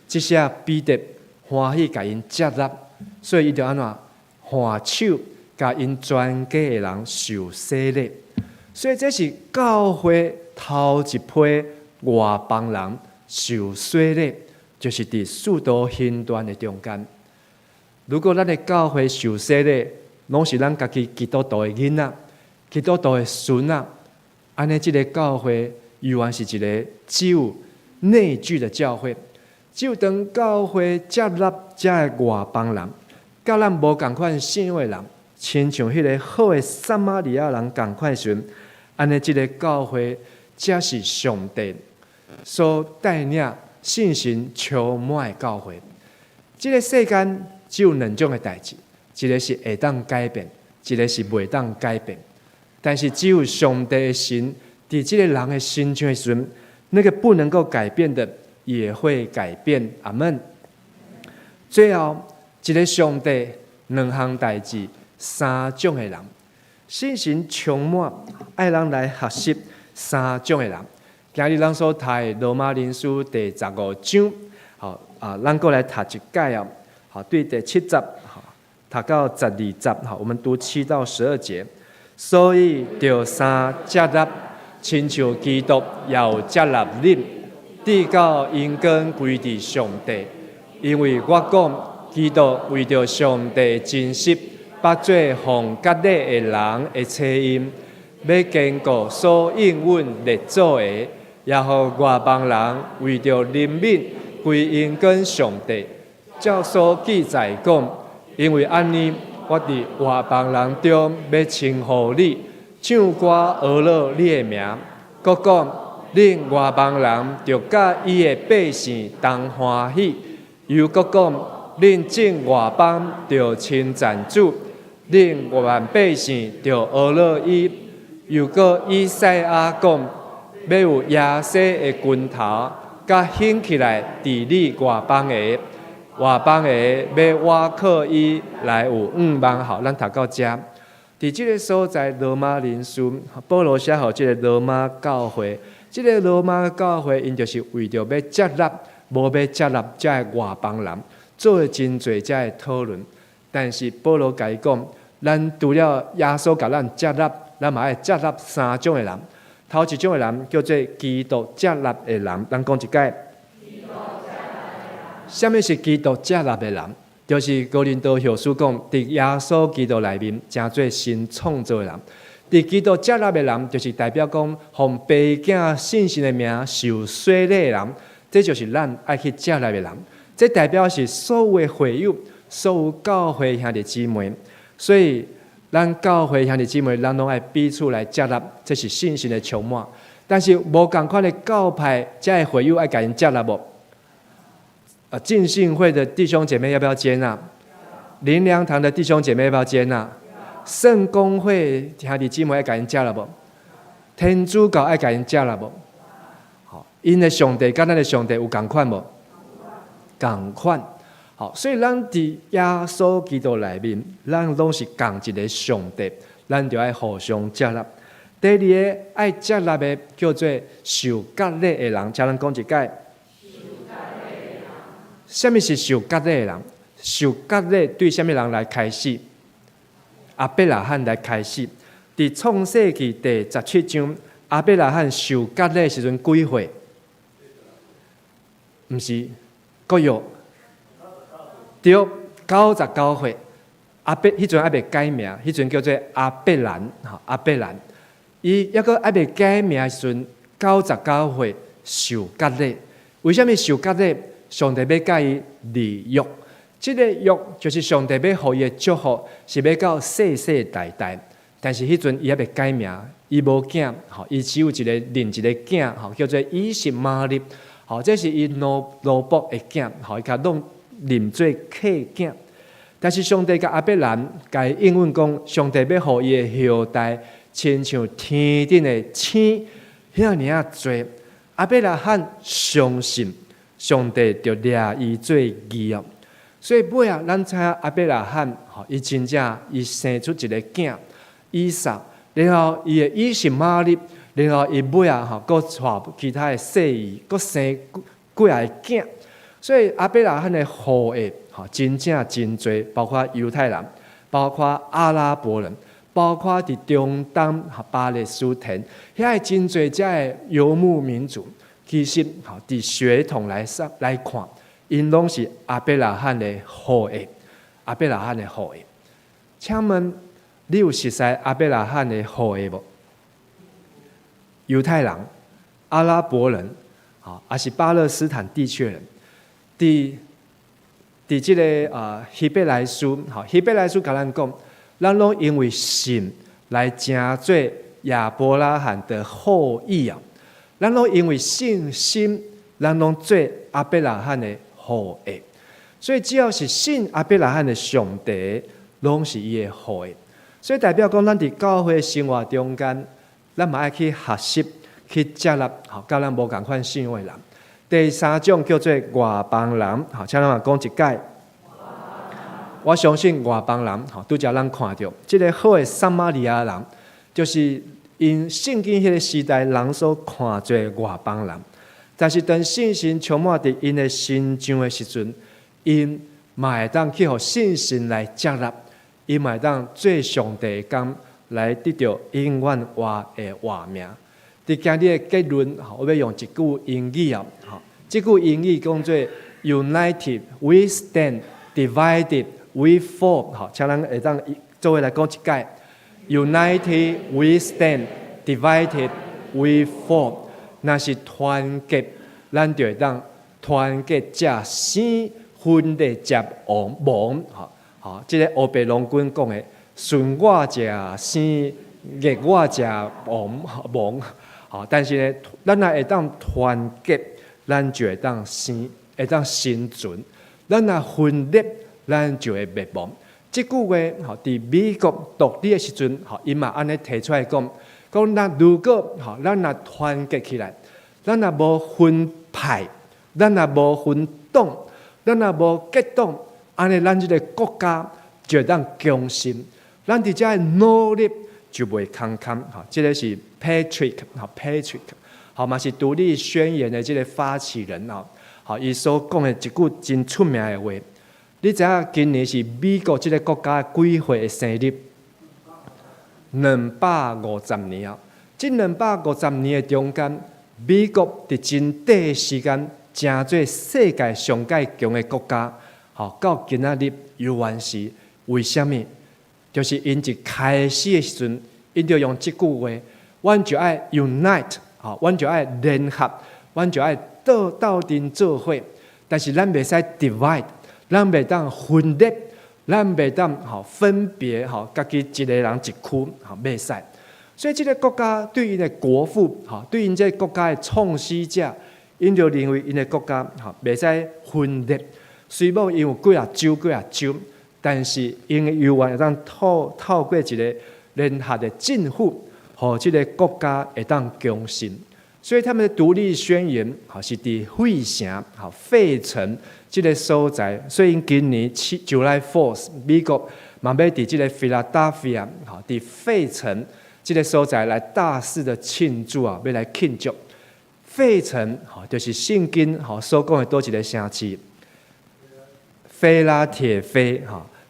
Speaker 5: 这些彼得欢喜甲因接纳，所以伊就安怎换手。甲因全家的人受洗礼，所以这是教会头一批外邦人受洗礼，就是伫使徒行传的中间。如果咱的教会受洗礼，拢是咱家己基督徒的囡仔，基督徒的孙啊，安尼这个教会犹原是一个只有内聚的教会，只有当教会接纳这个外邦人，甲咱无共款信仰的人，亲像迄个好的撒玛利亚人共款时，安尼这个教会才是上帝所带领信心充满的教会。这个世间只有两种的代志，一个是会当改变，一个是袂当改变。但是只有上帝的心在这个人的心中的时候，那个不能够改变的也会改变。阿们。最后，一个上帝两项代志，三种的人，信心充满，爱人来学习三种的人。今日咱所读的罗马人书第15章，好咱过来读一解啊。好，对第7节，好，读到12节，好，我们读7到12节。所以，着三接纳，亲像基督也有接纳恁，至高应该归伫上帝。因为我讲，基督为着上帝真实，把做奉割礼的人的车音，要经过所应允列祖的，也互外邦人为着怜悯归因跟上帝。照所记载讲，因为安尼，我伫外邦人中要称呼你，唱歌学乐你的名。佮讲，恁外邦人着甲伊的百姓同欢喜。又佮讲，恁众外邦着称赞主，恁原百姓着学乐伊。又佮以赛亚讲，要有亚西的拳头，甲兴起来治理外邦的。外邦的要我靠伊来有望。好，咱读到这。伫这个所在，罗马人书，保罗写予这个罗马教会。这个罗马教会，因就是为着要接纳，无要接纳这外邦人，做了真侪这的讨论。但是保罗甲伊讲，咱除了耶稣甲咱接纳，咱嘛爱接纳三种的人。头一种的人叫做基督接纳的人，咱讲一解。什么是基督接纳的人？就是哥林多后书讲，伫耶稣基督内面，成做新创造的人。伫基督接纳的人，就是代表讲，奉父子信心的名受洗礼的人，这就是咱爱去接纳的人。这代表是所有的会友，所有教会兄弟姊妹。所以，咱教会兄弟姊妹，咱拢爱彼此来接纳，这是信心的充满。但是无共款的教派，这会友爱甲因接纳无？浸信会的弟兄姐妹要不要接纳？灵粮堂的弟兄姐妹要不要接纳？圣公会兄弟姊妹爱甲因接纳无？天主教爱甲因接纳无？好，因的上帝跟咱的上帝有共款无？共款。好，所以咱伫耶稣基督内面，咱拢是共一个上帝，咱就爱互相接纳。第二个爱接纳的叫做受割礼的人，请咱讲一解。什么是受割礼的人？受割礼对什么人来开始？亚伯拉罕来开始。伫创世纪第17章，亚伯拉罕受割礼时阵几岁？毋是，国约对99岁。迄阵还未改名，迄阵叫做亚伯兰，亚伯兰。伊还阁还未改名的时阵，99岁受割礼。为什么受割礼？上帝要甲伊立约，这个约就是上帝要予伊的祝福，是要到世世代代。但是迄阵伊还未改名，伊无囝，伊只有另一个囝，叫做以实玛利。这是伊罗伯的囝，伊甲弄认做客囝。但是上帝甲亚伯兰甲伊应允讲，上帝要予伊的后代，亲像天顶的星，遐尔啊多。亚伯拉罕相信。上帝就掠伊做义哦，所以尾啊，咱知影亚伯拉罕，伊真正伊生出一个囝以撒，然后伊的以实玛利，然后伊尾啊，佮带其他的细姨，佮生几个囝，所以亚伯拉罕的后裔，真正真多，包括犹太人，包括阿拉伯人，包括伫中东巴勒斯坦，遐真多遮的游牧民族。其实，伫血统来看，因拢是亚伯拉罕的后裔。亚伯拉罕的后裔，请问你有熟悉阿伯拉罕的后裔无？犹太人、阿拉伯人，还是巴勒斯坦地区的人，伫即个希伯来书，希伯来书甲咱讲，咱拢因为信来成做亚伯拉罕的后裔啊！咱拢因为信心，咱拢做阿伯拉罕的后裔。所以只要是信阿伯拉罕的上帝，拢是伊的后裔。所以代表讲，咱伫教会生活中间，咱嘛爱去学习、去接纳，甲咱无共款信仰的人。第三种叫做外邦人，请咱嘛讲一解。我相信外邦人，拄则咱看到，即个好的撒玛利亚人，就是因圣经迄个时代人所看做外邦人。但是当信心充满伫因的心上的时阵，因嘛会当去互信心来接纳，因嘛会当做上帝工来得到永远活的活命。伫今日的结论，我要用一句英语啊，这句英语讲做 United we stand, divided we fall。请咱会当做伙来讲一解。United we stand, divided we fall。若是团结，咱就会当团结才生，分裂才亡。这个欧白龙君讲的，顺我才生，逆我才亡。但是呢，咱若会当团结，咱就会当生存；咱若分裂，咱就会灭亡。这句话，伫美国独立的时阵，伊嘛安尼提出来讲，咱如果咱若团结起来，咱若无分派，咱若无分党，咱若无结党，安尼咱这个国家就会当强盛，咱伫遮努力就袂空空。这个是 Patrick， 嘛是独立宣言的这个发起人伊所讲的一句真出名的话。你知影今年是美国这个国家几岁的生日？250年啊！这250年的中间，美国伫真短的时间，成做世界上界强的国家。到今仔日犹原是为什么？就是因一开始的时阵，因就用这句话，阮就爱 unite， 阮就爱联合，阮就爱斗阵做伙。但是咱袂使 divide。咱袂当分裂，咱袂当分别家己一个人一区袂使。所以这个国家对因的国父对因这个国家的创始者，因就认为因的国家袂使分裂。虽无因有几啊州，但是因犹原会当透过一个联合的政府，互这个国家会当强盛。所以他们的独立宣言是伫费城这个所在。所以今年July 4th， 美国嘛要伫这个 Philadelphia 伫费城这个所在来大肆的庆祝要来庆祝。费城就是圣经所讲的多一个城市，菲拉铁菲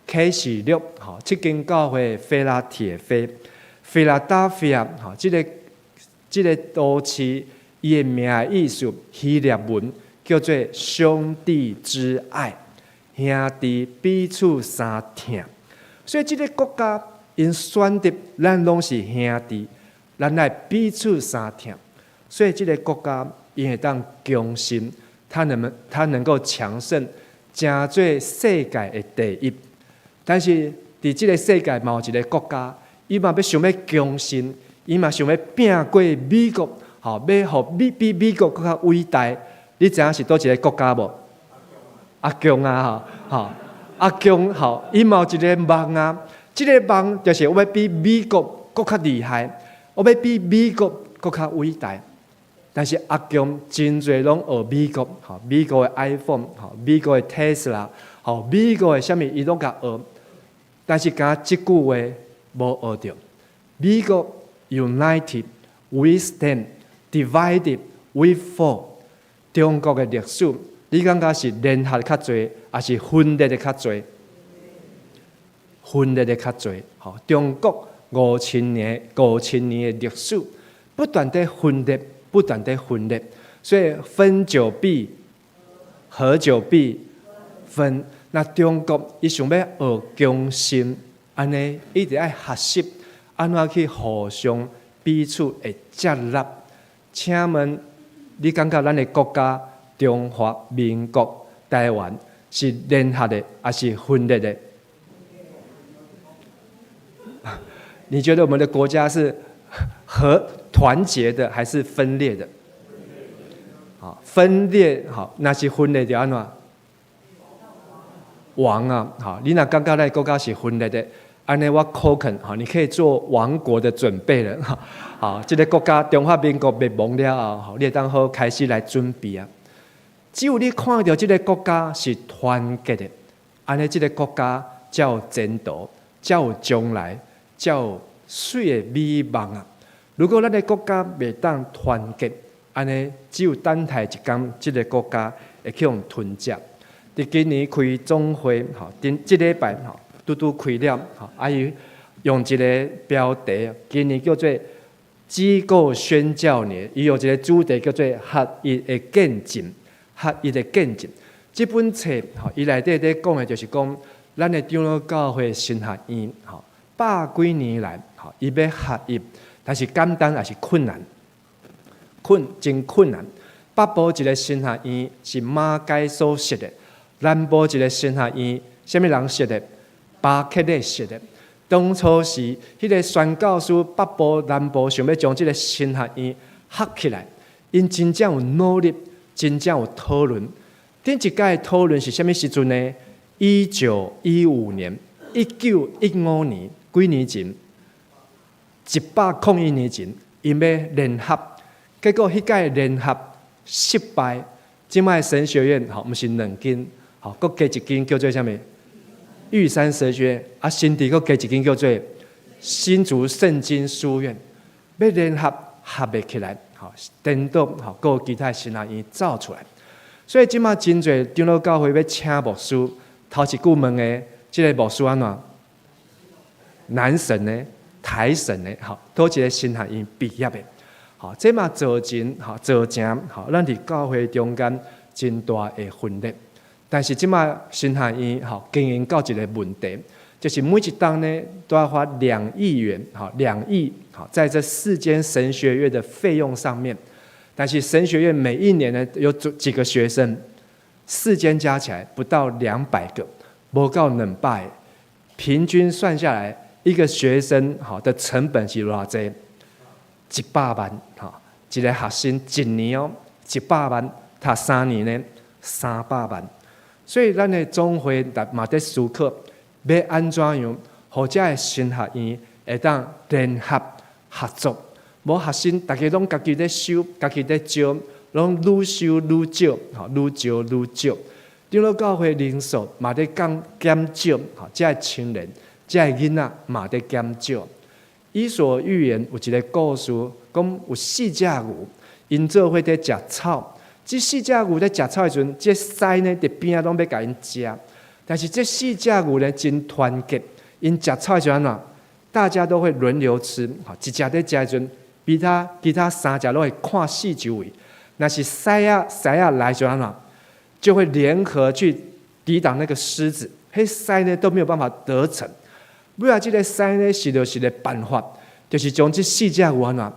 Speaker 5: 启示录这间教会菲拉铁菲 Philadelphia 这个都市，伊的名的意思希腊文叫做兄弟之爱，兄弟彼此相疼。所以这个国家因选择咱拢是兄弟，咱来彼此相疼。所以这个国家因会当强盛，它能够强盛，成做世界的第一。但是伫这个世界嘛有一个国家，伊嘛要想要强盛。伊嘛想要拼过美国，要互比美国更较伟大。你知影是倒一个国家无？阿强啊，阿强伊嘛有一个梦啊。这个梦就是我要比美国更较厉害，我要比美国更较伟大。但是阿强真侪拢学美国，美国的 iPhone， 美国的 Tesla， 美国的啥物伊拢甲学。但是敢即句话无学着，美国。United, we stand. Divided, we fall. 中国的历史，你感觉是联合的较侪，还是分裂的较侪？分裂的较侪。中国5000年的历史，不断地分裂，不断地分裂。所以分久必合，久必分。那中国伊想要学强盛，安尼一直爱学习安怎去互相彼此会接纳。请问你感觉咱的国家中华民国台湾是联合的还是分裂的？你觉得我们的国家是团结的还是分裂的？好，分裂好，那是分裂就安怎？亡啊！好，你若感觉咱国家是分裂的，安尼我口肯好，你可以做亡国的准备了。好，这个国家中华民国灭亡了后，好，你会当好开始来准备啊。只有你看到这个国家是团结的，安尼这个国家才有前途，才有将来，才有水的美梦啊！如果咱的国家袂当团结，安尼只有等待一天，这个国家会去用吞噬。伫今年开总会，吼，即礼拜吼，拄开了，吼，啊伊用一个标题，今年叫做“机构宣教年”，伊用一个主题叫做“合一的见证”。合一的见证，这本册吼，伊内底讲的就是讲，咱的长老教会神学院，吼，100几年来，吼，伊要合一，但是简单也是困难，真困难。北部一个神学院是马偕所设的，南部一个神学院，什么人设的？巴克勒设的。当初是迄个宣教师北部、南部想要将这个神学院合起来，因真正有努力。真正有讨论，顶一届讨论是啥物时阵呢？1915年、1915年，几年前，101年前，因要联合，结果迄届联合失败。即摆神学院吼，毋是2间，吼，搁加一间叫做啥物？玉山神学院，啊，新地搁加一间叫做新竹圣经书院，要联合袂起来。好，颠倒好，各其他神学院造出来，所以即马真侪长老教会要请牧师，头一句问的，即个牧师安怎？南神的、台神的，好，都一个神学院毕业的，好，这嘛造成好造成好，咱伫教会中间真大的分裂。但是即马神学院好经营到一个问题，就是每一档呢都要花2亿元，好，2亿。好，在这4间神学院的费用上面，但是神学院每一年呢有几个学生，4间加起来不到200个，不到200，平均算下来，一个学生好的成本是偌济？100万，好，一个学生1年哦，100万，读3年呢300万，所以咱的总会嘛在思考，要安怎样，或者神学院会当联合。合作，无学生，大家拢家己咧收，家己咧招，拢愈收愈少，吼，愈招愈少。长老教会人数嘛咧减少，吼，这系青年，这系囡仔嘛咧减少。伊索寓言有一个故事，讲有4只牛，因做伙咧食草。这4只牛咧食草的时阵，这屎呢伫边仔拢要甲因食，但是这4只牛呢真团结，因食草的时阵怎？大家都会轮流吃，好，一只在吃的时阵，其他3只都会看四周围。那是狮仔来就安怎，就会联合去抵挡那个狮子，迄狮呢都没有办法得逞。尾啊，这个狮呢是就是个办法，就是将这4只牛安怎，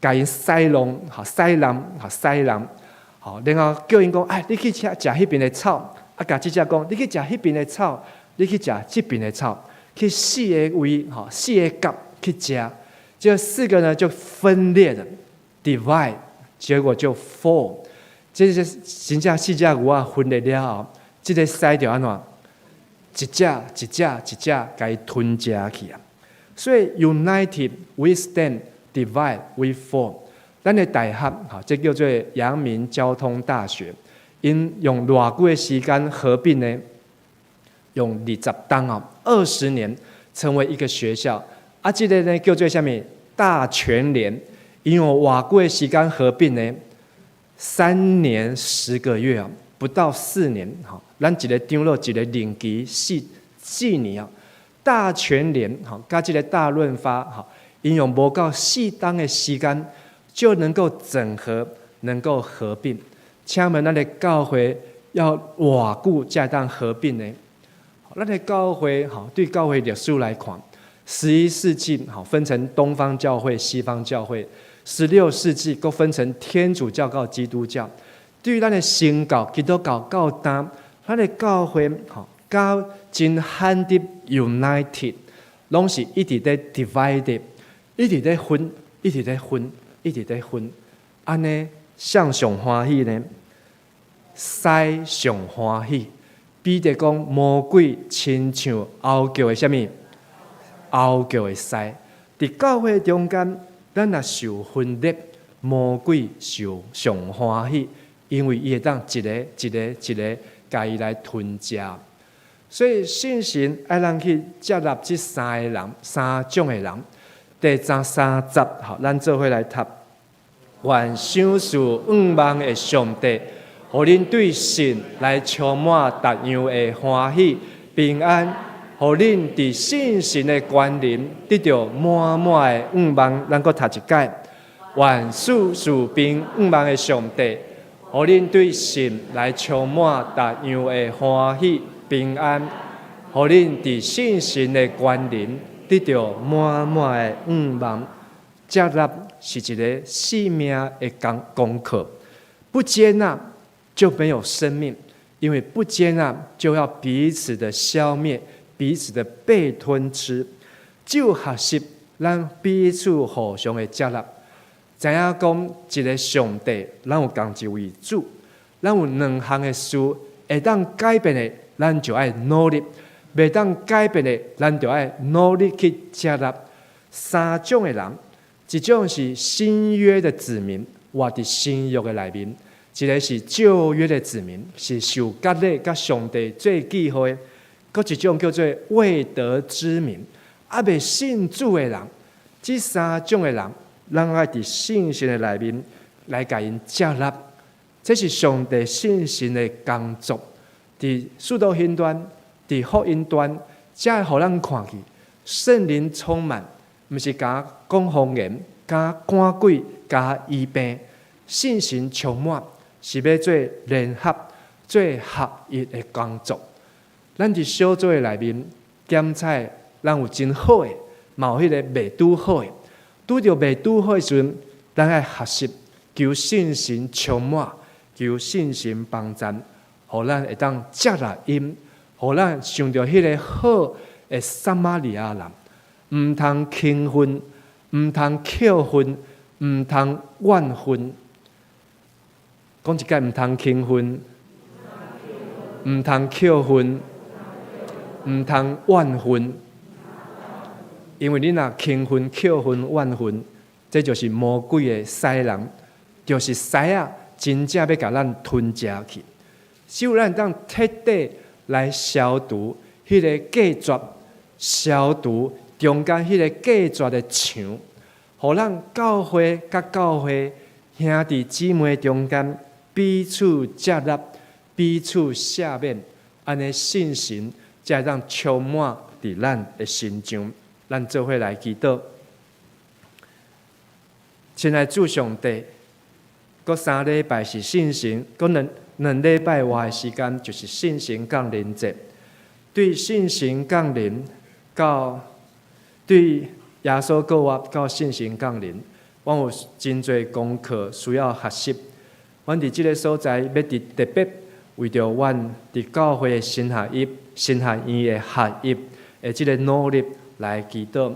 Speaker 5: 甲因狮弄，好狮人，好，然后叫因讲，哎，你去吃迄边的草，啊，甲这只讲，你去吃迄边的草，你去吃这边的草。去4个位，哈，4个角去加，这4个呢就分裂了 ，divide， 结果就 fall， 这是真正4只牛啊分裂了后，这个狮就安怎，一只，甲伊吞食去啊。所以 united we stand, divide we fall。咱的大学，哈，这叫做阳明交通大学，因用偌久的时间合并呢？用20档哦，20年成为一个学校。啊，这个呢叫做什么？大全联，因为偌久的时间合并呢，3年10个月啊，不到4年。哈，咱一个长老一个任期4年啊。大全联，哈，加这个大润发，哈，因用无到4档的时间就能够整合，能够合并。请问咱的教会要偌久才当合并呢？咱的教会对教会历史来看，11世纪分成东方教会、西方教会；16世纪佫分成天主教跟基督教。对于咱的神教、基督教到今，咱的教会到真罕的 united， 拢是一直在 divided， 一直在分，一直在分，一直在分。安尼谁上欢喜呢？师上欢喜。彼得讲魔鬼亲像拗叫的什么？拗叫的师。伫教会中间，咱若受分裂，魔鬼上欢喜，因为伊会当一个家己来吞食。所以信神爱咱去接纳这三种的人。第30，咱做伙来读。愿赏赐5万的上帝，互恁对神来充满逐样的欢喜平安，互恁伫信神的关联得到满满的5万。咱搁读一解。愿赐平5万的上帝，互恁对神来充满逐样的欢喜平安，互恁伫信神的关联得到满满的5万。接纳是一个生命的功课，不接纳就没有生命，因为不接纳就要彼此的消灭，彼此的被吞吃。只有学习咱彼此互相的接纳，知影讲一个上帝，咱有同一位主，咱有两项的事会当改变的，咱就爱努力；袂当改变的，咱就爱努力去接纳。三种的人。一种是新约的子民，活伫新约的内面；一个是旧约的子民，是受割礼甲上帝做记号的；佮一种叫做未得之民，未信主的人。这三种的人，咱爱伫信心的内面来甲因接纳。这是上帝信心的工作。伫使徒行传、伫福音传，才会互咱看见圣灵充满。毋是甲讲方言、甲赶鬼、甲医病，信心充满，是要做联合、做合一的工作。咱伫小组的内面检查，咱有真好的，嘛有迄个未拄好的。拄着未拄好的时阵，咱爱学习，求信心充满，求信心帮助，互咱会当接纳因，互咱想着迄个好的撒玛利亚人。毋通轻分，毋通扣分，毋通怨分。讲一解，毋通轻分，毋通扣分，毋通怨分。因为你若轻分、扣分、怨分，这就是魔鬼的使人，就是使真正要甲咱吞食去。只有咱当彻底来消除迄个隔绝，消除。中间迄个隔绝的墙，互咱教会甲教会兄弟姊妹中间彼此接纳、彼此赦免，安尼信心才会当充满伫咱的心中。咱做伙来祈祷，亲爱主上帝，搁3礼拜是信心，搁两礼拜外的时间就是信心降临节。对信心降临到对耶稣告我到信心降临，我有真侪功课需要学习。阮伫即个所在，要特别为着阮伫教会的神学院的学业的即个努力来祈祷。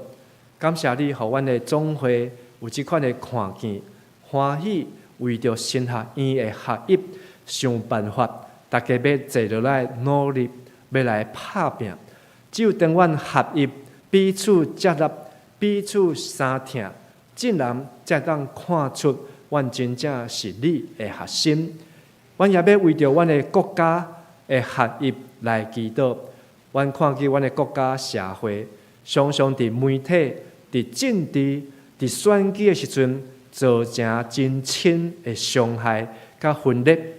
Speaker 5: 感谢你，互阮的总会有即款的看见，欢喜为着神学院的学业想办法，大家要坐落来努力，要来拍拼。只有当阮合一。彼此接纳，彼此相听，竟然才当看出阮真正是你的核心。阮也要为着阮的国家的合一来祈祷。阮看见阮的国家社会，常常伫媒体、伫政治、伫选举的时阵，造成真深的伤害甲分裂。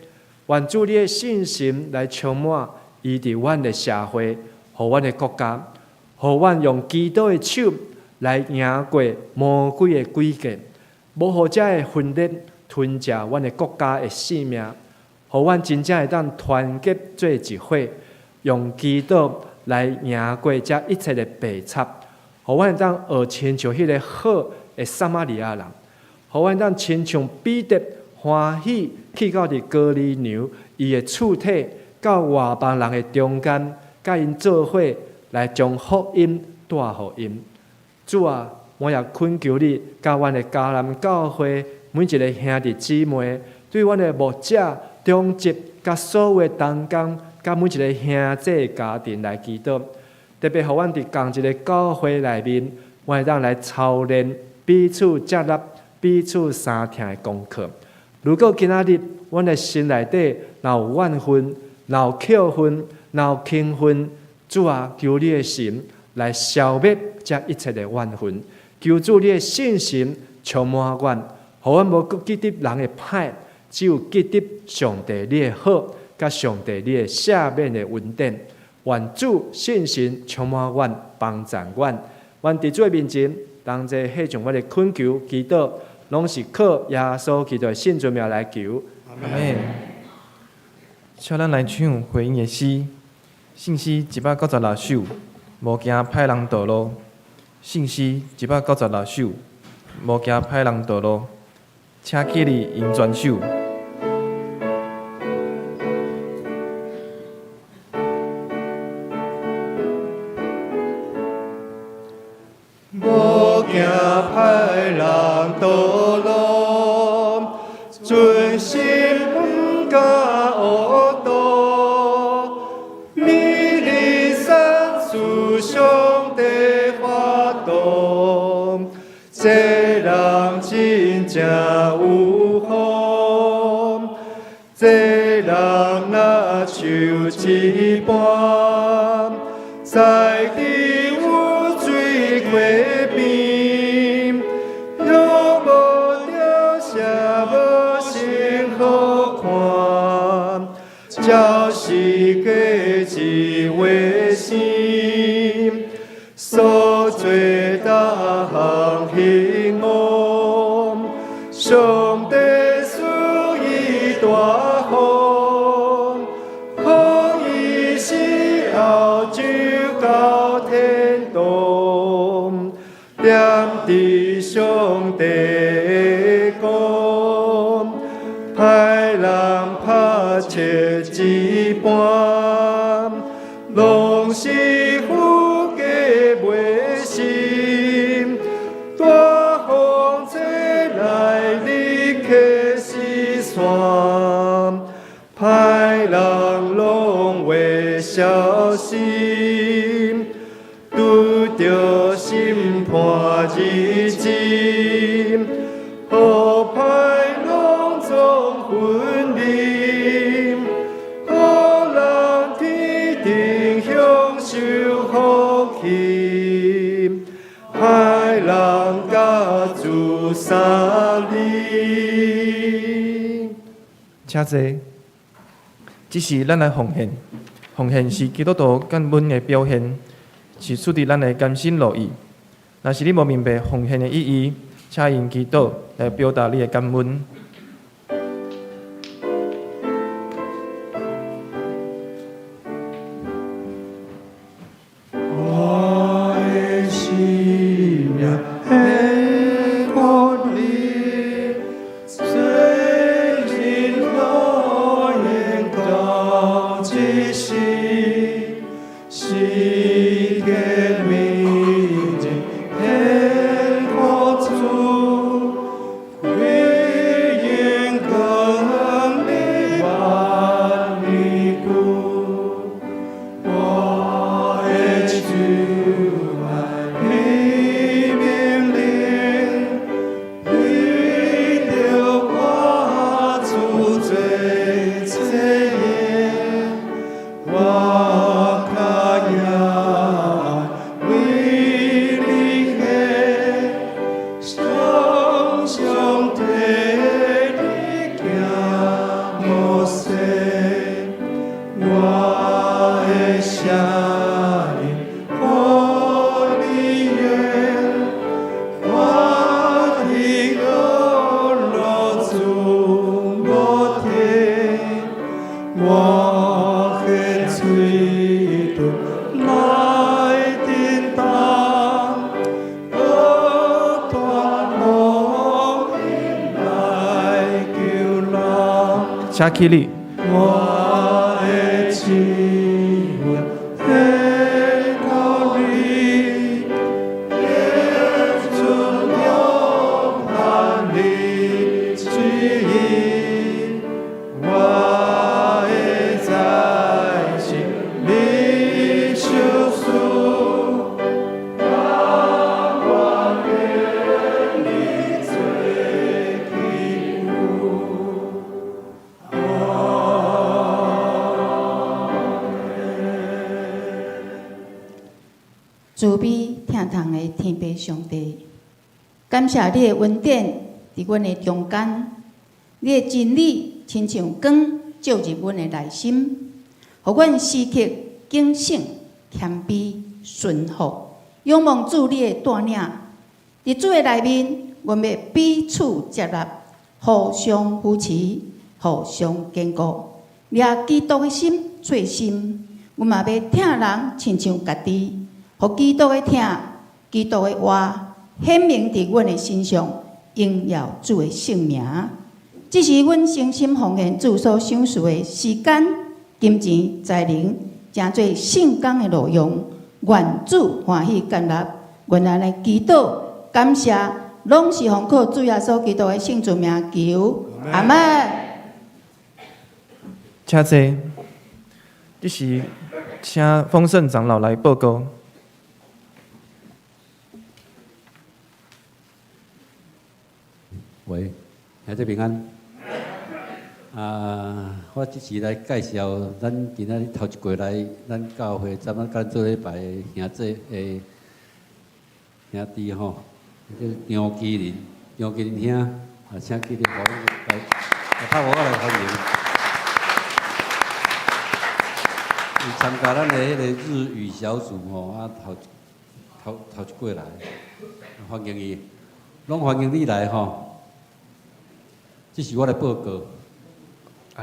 Speaker 5: 愿主你的信心来充满伊伫阮的社会，互阮的国家。互阮用基督的手来赢过魔鬼的诡计，无互遮的分裂吞食阮的国家的性命，互阮真正会当团结做一伙，用基督来赢过这一切的白插，互阮当学亲像迄个好的撒玛利亚人，互阮当亲像彼得欢喜去到伫哥尼流伊的厝体，到外邦人的中间，甲因做伙来将福音带互因。主啊，我也恳求你，甲阮的迦南教会每一个兄弟姊妹，对阮的牧者、中职，甲所有的同工，甲每一个兄弟家庭来祈祷。特别互阮伫同一个教会内面，我会当来操练彼此接纳、彼此相听的功课。如果今仔日阮的心内底若有怨恨、若有扣分、若有轻分，主啊，求你的神来消灭这一切的怨恨，求主你的信心充满阮，互阮无记得人的歹，只有记得上帝你的好，甲上帝你的赦免的恩典。愿主信心充满阮，帮助阮。阮伫主面前，同齐献上阮的恳求、祈祷，拢是靠耶稣基督的圣尊名来求。
Speaker 4: 阿门。请咱来唱回应的诗，信诗196首，无惊歹人道路。信诗196首，无惊歹人道路。请起立用全手。
Speaker 3: 无惊歹人道路，专心不敢恶道。美丽山树上帝法度，这人真正有福。这人若像一般，在地有水过边，若无掉下无甚好看，就是过一回心，所做大项兴旺，上帝赐伊大福，福伊死后就到天堂，念伫上帝的讲，歹人拍切一般，拢是富家袂心，大风吹来你客是山，歹人拢会小心，拄着审判日子，好歹拢总分离，好人天定享受福气，歹人甲自三离。
Speaker 4: 请坐。这是咱的奉献，奉献是基督徒感恩的表现，是出自咱的甘心乐意。若是你无明白奉献的意义，请用祈祷来表达你的感恩。
Speaker 3: 我的心命的国里，最近我愿告知时，世界明镜天国主，归
Speaker 4: 请起立。
Speaker 3: 我的亲吻在哪里？耶稣永恒的旨意，我的在心里救赎，把光远离罪的路。
Speaker 6: 慈悲疼痛的天父上帝，感谢你的恩典伫阮的中间，你的真理亲像光照入阮的内心，互阮时刻警醒、谦卑、顺服，仰望主你的带领。伫主的内面，阮要彼此接纳，互相扶持，互相坚固，掠基督的心最心。阮嘛要疼人，亲像家己。互基督的疼，基督的话显明伫阮的身上，荣耀主的圣名。这是阮诚心奉献主所赏赐的时间、金钱、才能，诚做圣工的路用。愿主欢喜接纳，愿安尼祈祷、感谢，拢是奉靠主耶稣基督的圣主名求。阿门。
Speaker 4: 请坐。这时，请丰盛长老来报告。
Speaker 2: 喂，兄弟平安。我即时来介绍咱今仔日头一过来咱教会，咱们做礼拜的兄弟诶兄弟吼，叫杨基林兄，请基林好来拍我来欢迎。伊参加咱的迄个日语小组吼，头一过来，欢迎伊，拢欢迎你来吼。这是我的报告。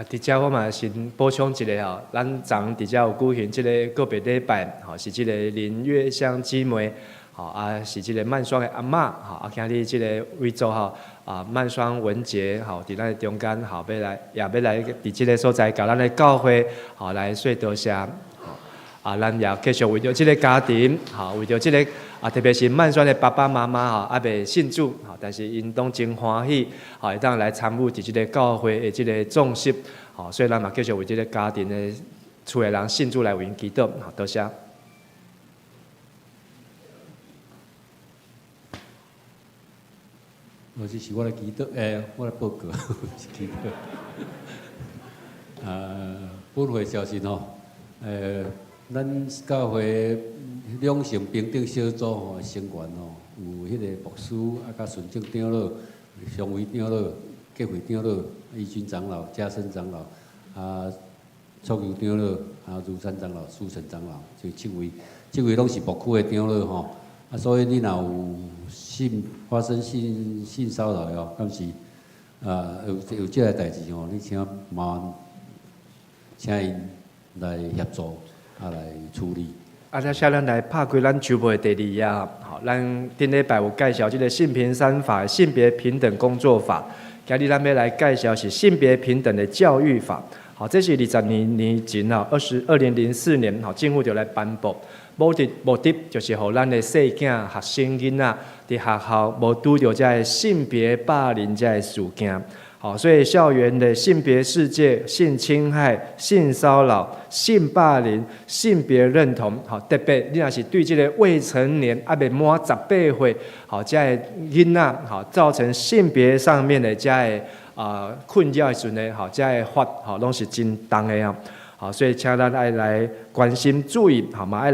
Speaker 5: 伫遮我嘛先补充一下吼，咱昨伫遮有举行即个个别礼拜，吼是即个林月香姊妹，吼是即个曼双的阿嬷，吼今日即个为做吼曼双文杰，吼伫咱的中间，吼要来伫即个所在，甲咱的教会，吼来说多谢，咱也继续为着即个家庭，吼为着即个。特别是曼双的爸爸妈妈还未信主，但是因拢真欢喜，会当来参与伫即个教会的即个重视，所以咱嘛继续为即个家庭的厝的人信主来为因祈祷，多谢。
Speaker 2: 这是我的祈祷，我的报告，是祈祷。本会消息吼，咱教会两性平等小组吼成员吼，有迄个牧师甲顺正长老、常委长老、结会长老、义军长老、嘉生长老、创友长老、如山长老、苏成长老，就7位拢是牧区的长老吼。所以你若有发生性骚扰哦，敢是有这个代志吼，你请麻烦请因来协助来处理。
Speaker 5: 接下来来拍开咱周末的第2页，好，咱顶礼拜有介绍这个性平3法、性别平等工作法，今日咱要来介绍是性别平等的教育法。好，这是20年前啊，2004年，好，政府就来颁布，目的就是互咱的细囝、学生囡仔伫学校无拄到这个性别霸凌这个事件。好，所以校园的性别世界、性侵害、性骚扰、性霸凌、性别认同，好，特别你若是对这个未成年未满18岁，好，这个囡仔，好，造成性别上面的这个困扰的时阵，好，这个法，好，拢是真重的啊。好，所以请咱爱来关心注意，好嘛，爱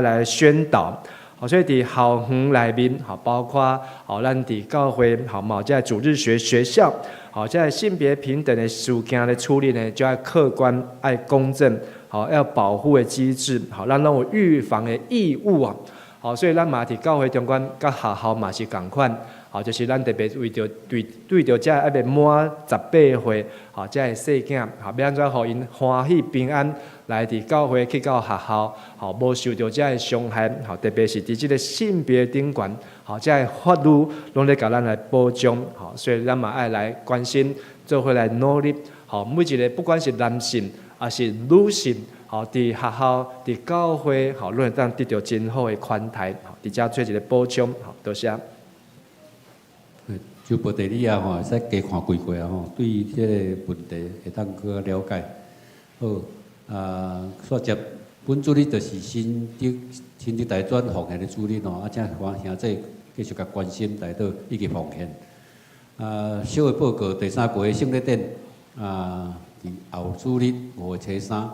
Speaker 5: 来宣导。好，所以伫校园内面，好，包括好，咱伫教会，好嘛，在主日学校，好，在性别平等的事件的处理呢，就要客观、爱公正，好，要保护的机制，好，咱拢有预防的义务啊。好，所以咱嘛伫教会中间，甲学校嘛是共款，好，就是咱特别为着对着这还未满18岁，好，这个细囝，好，要安怎互因欢喜平安来伫教会去到学校，好，无受到这个伤害，好，特别是伫这个性别顶悬，好，这个法律拢咧甲咱来保障，好，所以咱嘛爱来关心，做伙来努力，好，每一个不管是男性还是女性。好，伫学校、伫教会，好，拢会当得到真好的款待，好，伫遮做一个补充，好，多谢。
Speaker 2: 就报地理啊，吼，使加看几过啊，吼，对即个问题会当更了解。好，煞接本主任就是新竹大专奉献的主任吼，正兄弟继续甲关心大道以及奉献。小的报告第3届圣礼典，伫后主日5月初3。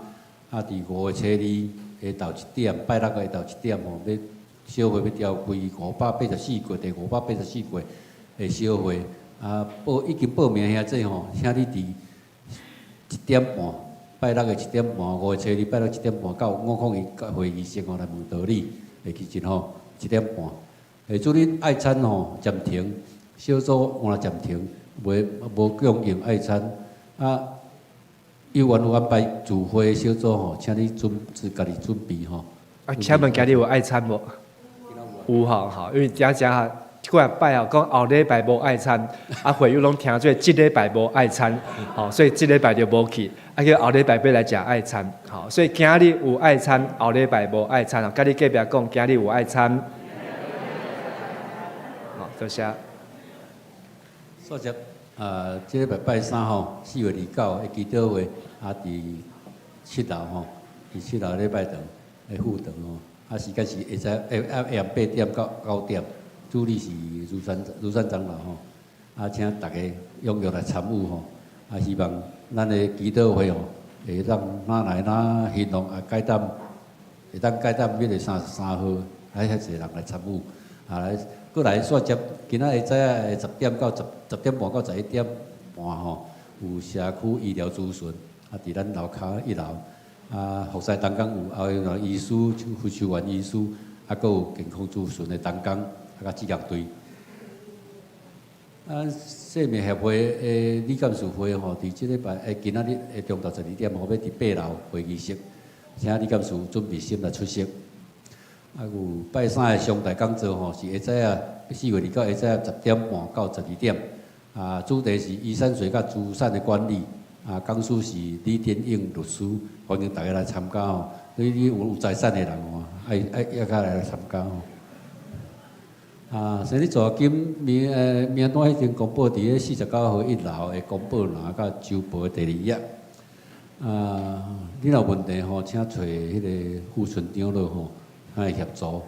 Speaker 2: 伫5月初2下昼1點，拜六个下晝1點吼，要小会要调开584届，第584届的小会，已经报名兄弟吼，请你伫1點半，拜六个1點半，5月初2拜六1點半到501会议室吼来问道理，会记真吼1點半。主任爱餐吼暂停，小组换暂停，无供应爱餐有缘有安排聚会小组吼，请你家己准备吼。
Speaker 5: 请问今日有爱餐无？有吼，因为正几啊摆吼，讲后礼拜无爱餐，会友拢听做即礼拜无爱餐，吼，所以即礼拜就无去，叫后礼拜要来食爱餐，吼，所以今日有爱餐，后礼拜无爱餐，甲你隔壁讲今日有爱餐，好，多谢。
Speaker 2: 谢谢。即礼拜拜3吼，4月29的祈祷会，伫7楼吼，伫7楼礼拜堂的副堂吼，时间是下暗8點到9點，主理是如山长老吼，请大家踊跃来参与吼，希望咱的祈祷会吼，会当哪来哪兴隆解答，会当解答1月33號，遐濟人来参与，来。过来煞接，今仔下早10點到10點半到11點半吼，有社區醫療諮詢，伫咱樓骹1樓，服侍當工有有醫師、護士員醫師，閣有健康諮詢的當工，甲志願隊。生命協會的理監事會吼，伫即禮拜今仔日中晝12點吼，要伫8樓會議室，請理監事準備心來出席。有拜3的上台講座吼，是下早4月29下早10點半到12點，主題是依山水甲資產的管理，講師是李天英律師，歡迎大家來參加吼。你有財產的人吼，愛來參加吼。生日座金名單已經公布伫咧49號1樓的公布欄甲周報的第2頁。你若問題吼，請找迄個副村長咯吼。來協助，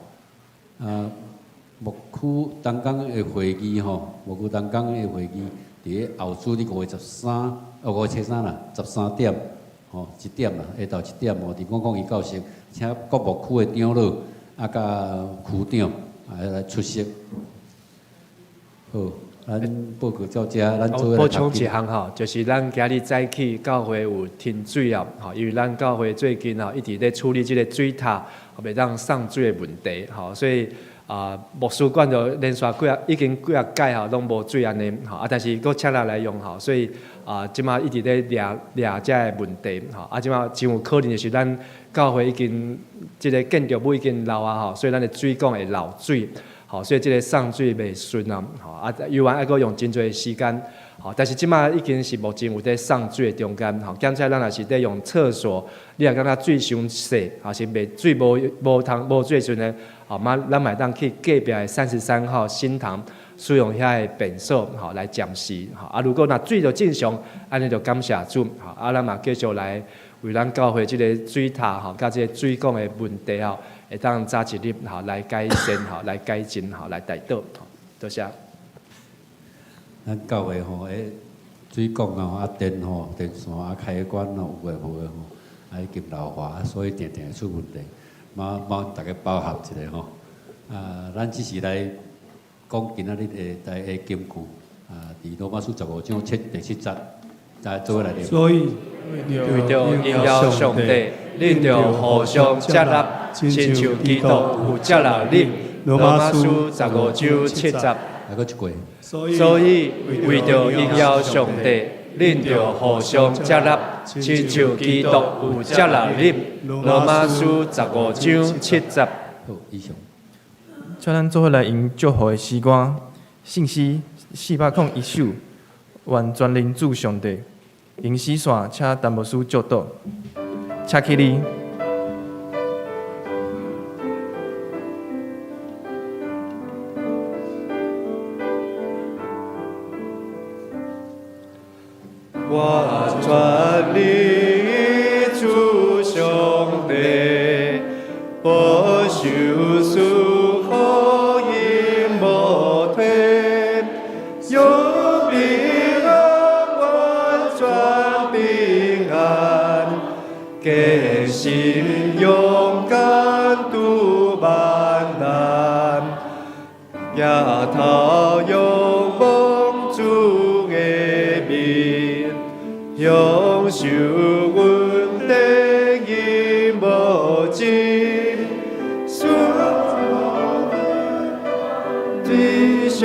Speaker 2: 牧區東港的會議吼，牧區東港的會議，伫咧後主日5月13，5月初3啦，13點，吼1點啦，下晝1點吼，伫501教室，請各牧區的長老甲區長來出席。好，咱報告到這，咱做來
Speaker 5: 補充一項吼，就是咱今日早起教會有停水啊，吼，因為咱教會最近吼一直咧處理即個水塔。袂當送水的問題，吼，所以牧師館就連續已經幾啊屆吼，攏無水安尼，吼，但是佫請人來用，吼，所以即馬一直咧掠遮個問題，吼，即馬真有可能就是咱教會已經即個建築物已經漏啊，吼，所以咱的水管會漏水，吼，所以即個送水袂順啊，吼，有完還佫用真濟時間。好，但是即馬已經是目前有在送水的中間，吼，檢查咱若是在用廁所，你若感覺水傷細，還是袂水無水時陣呢，吼，咱嘛當去隔壁的33號新堂使用遐的便所，吼，來暫時，吼，如果若水就正常，安尼就感謝主，吼，咱嘛繼續來為咱教會即個水塔，吼，甲即個水管的問題，吼，會當早一日，吼，來改善，吼，來改進，吼，來帶到，吼，多謝。
Speaker 2: 咱教會吼，水管啊、電吼、電線開關有誒無誒吼，已經老化，所以定定出問題，幫大家包涵一下吼。咱只是來講今仔日的金句，佇羅馬書15章第7節，再做來念。
Speaker 3: 所以
Speaker 5: 為着榮耀上帝，你着互相接納，親像基督有接納你。羅馬書15章7節。
Speaker 2: 来过一过。
Speaker 5: 所以为着荣耀上帝，恁着互相接纳，亲像基督有接纳恁。罗马书15章70。
Speaker 2: 好，以上。
Speaker 4: 叫咱做伙来用祝福的诗歌，信息401首，愿全能主上帝，用诗线请陈牧师祝祷，请起立。
Speaker 5: 我全力主上帝，保守属福音无退，有平安完全平安，坚信勇敢度万难，也头仰望主的面。永受稳定伊无尽，属的上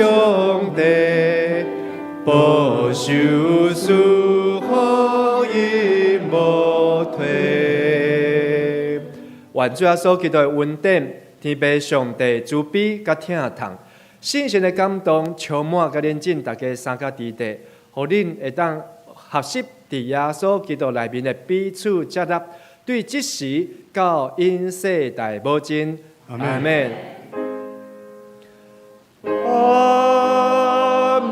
Speaker 5: 帝，保守属福伊无退。愿主耶稣基督的恩典、天父上帝慈悲甲疼痛、圣神的感动，充满甲恁进大家三角之地，互恁会当合适。伫耶稣基督内面的彼此接纳，对即时到因世代无尽。阿门。阿门。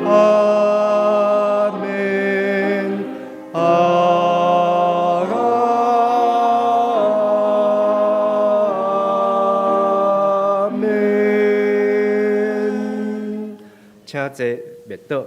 Speaker 5: 阿门。阿门。阿门。请坐，灭倒。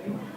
Speaker 7: Amen.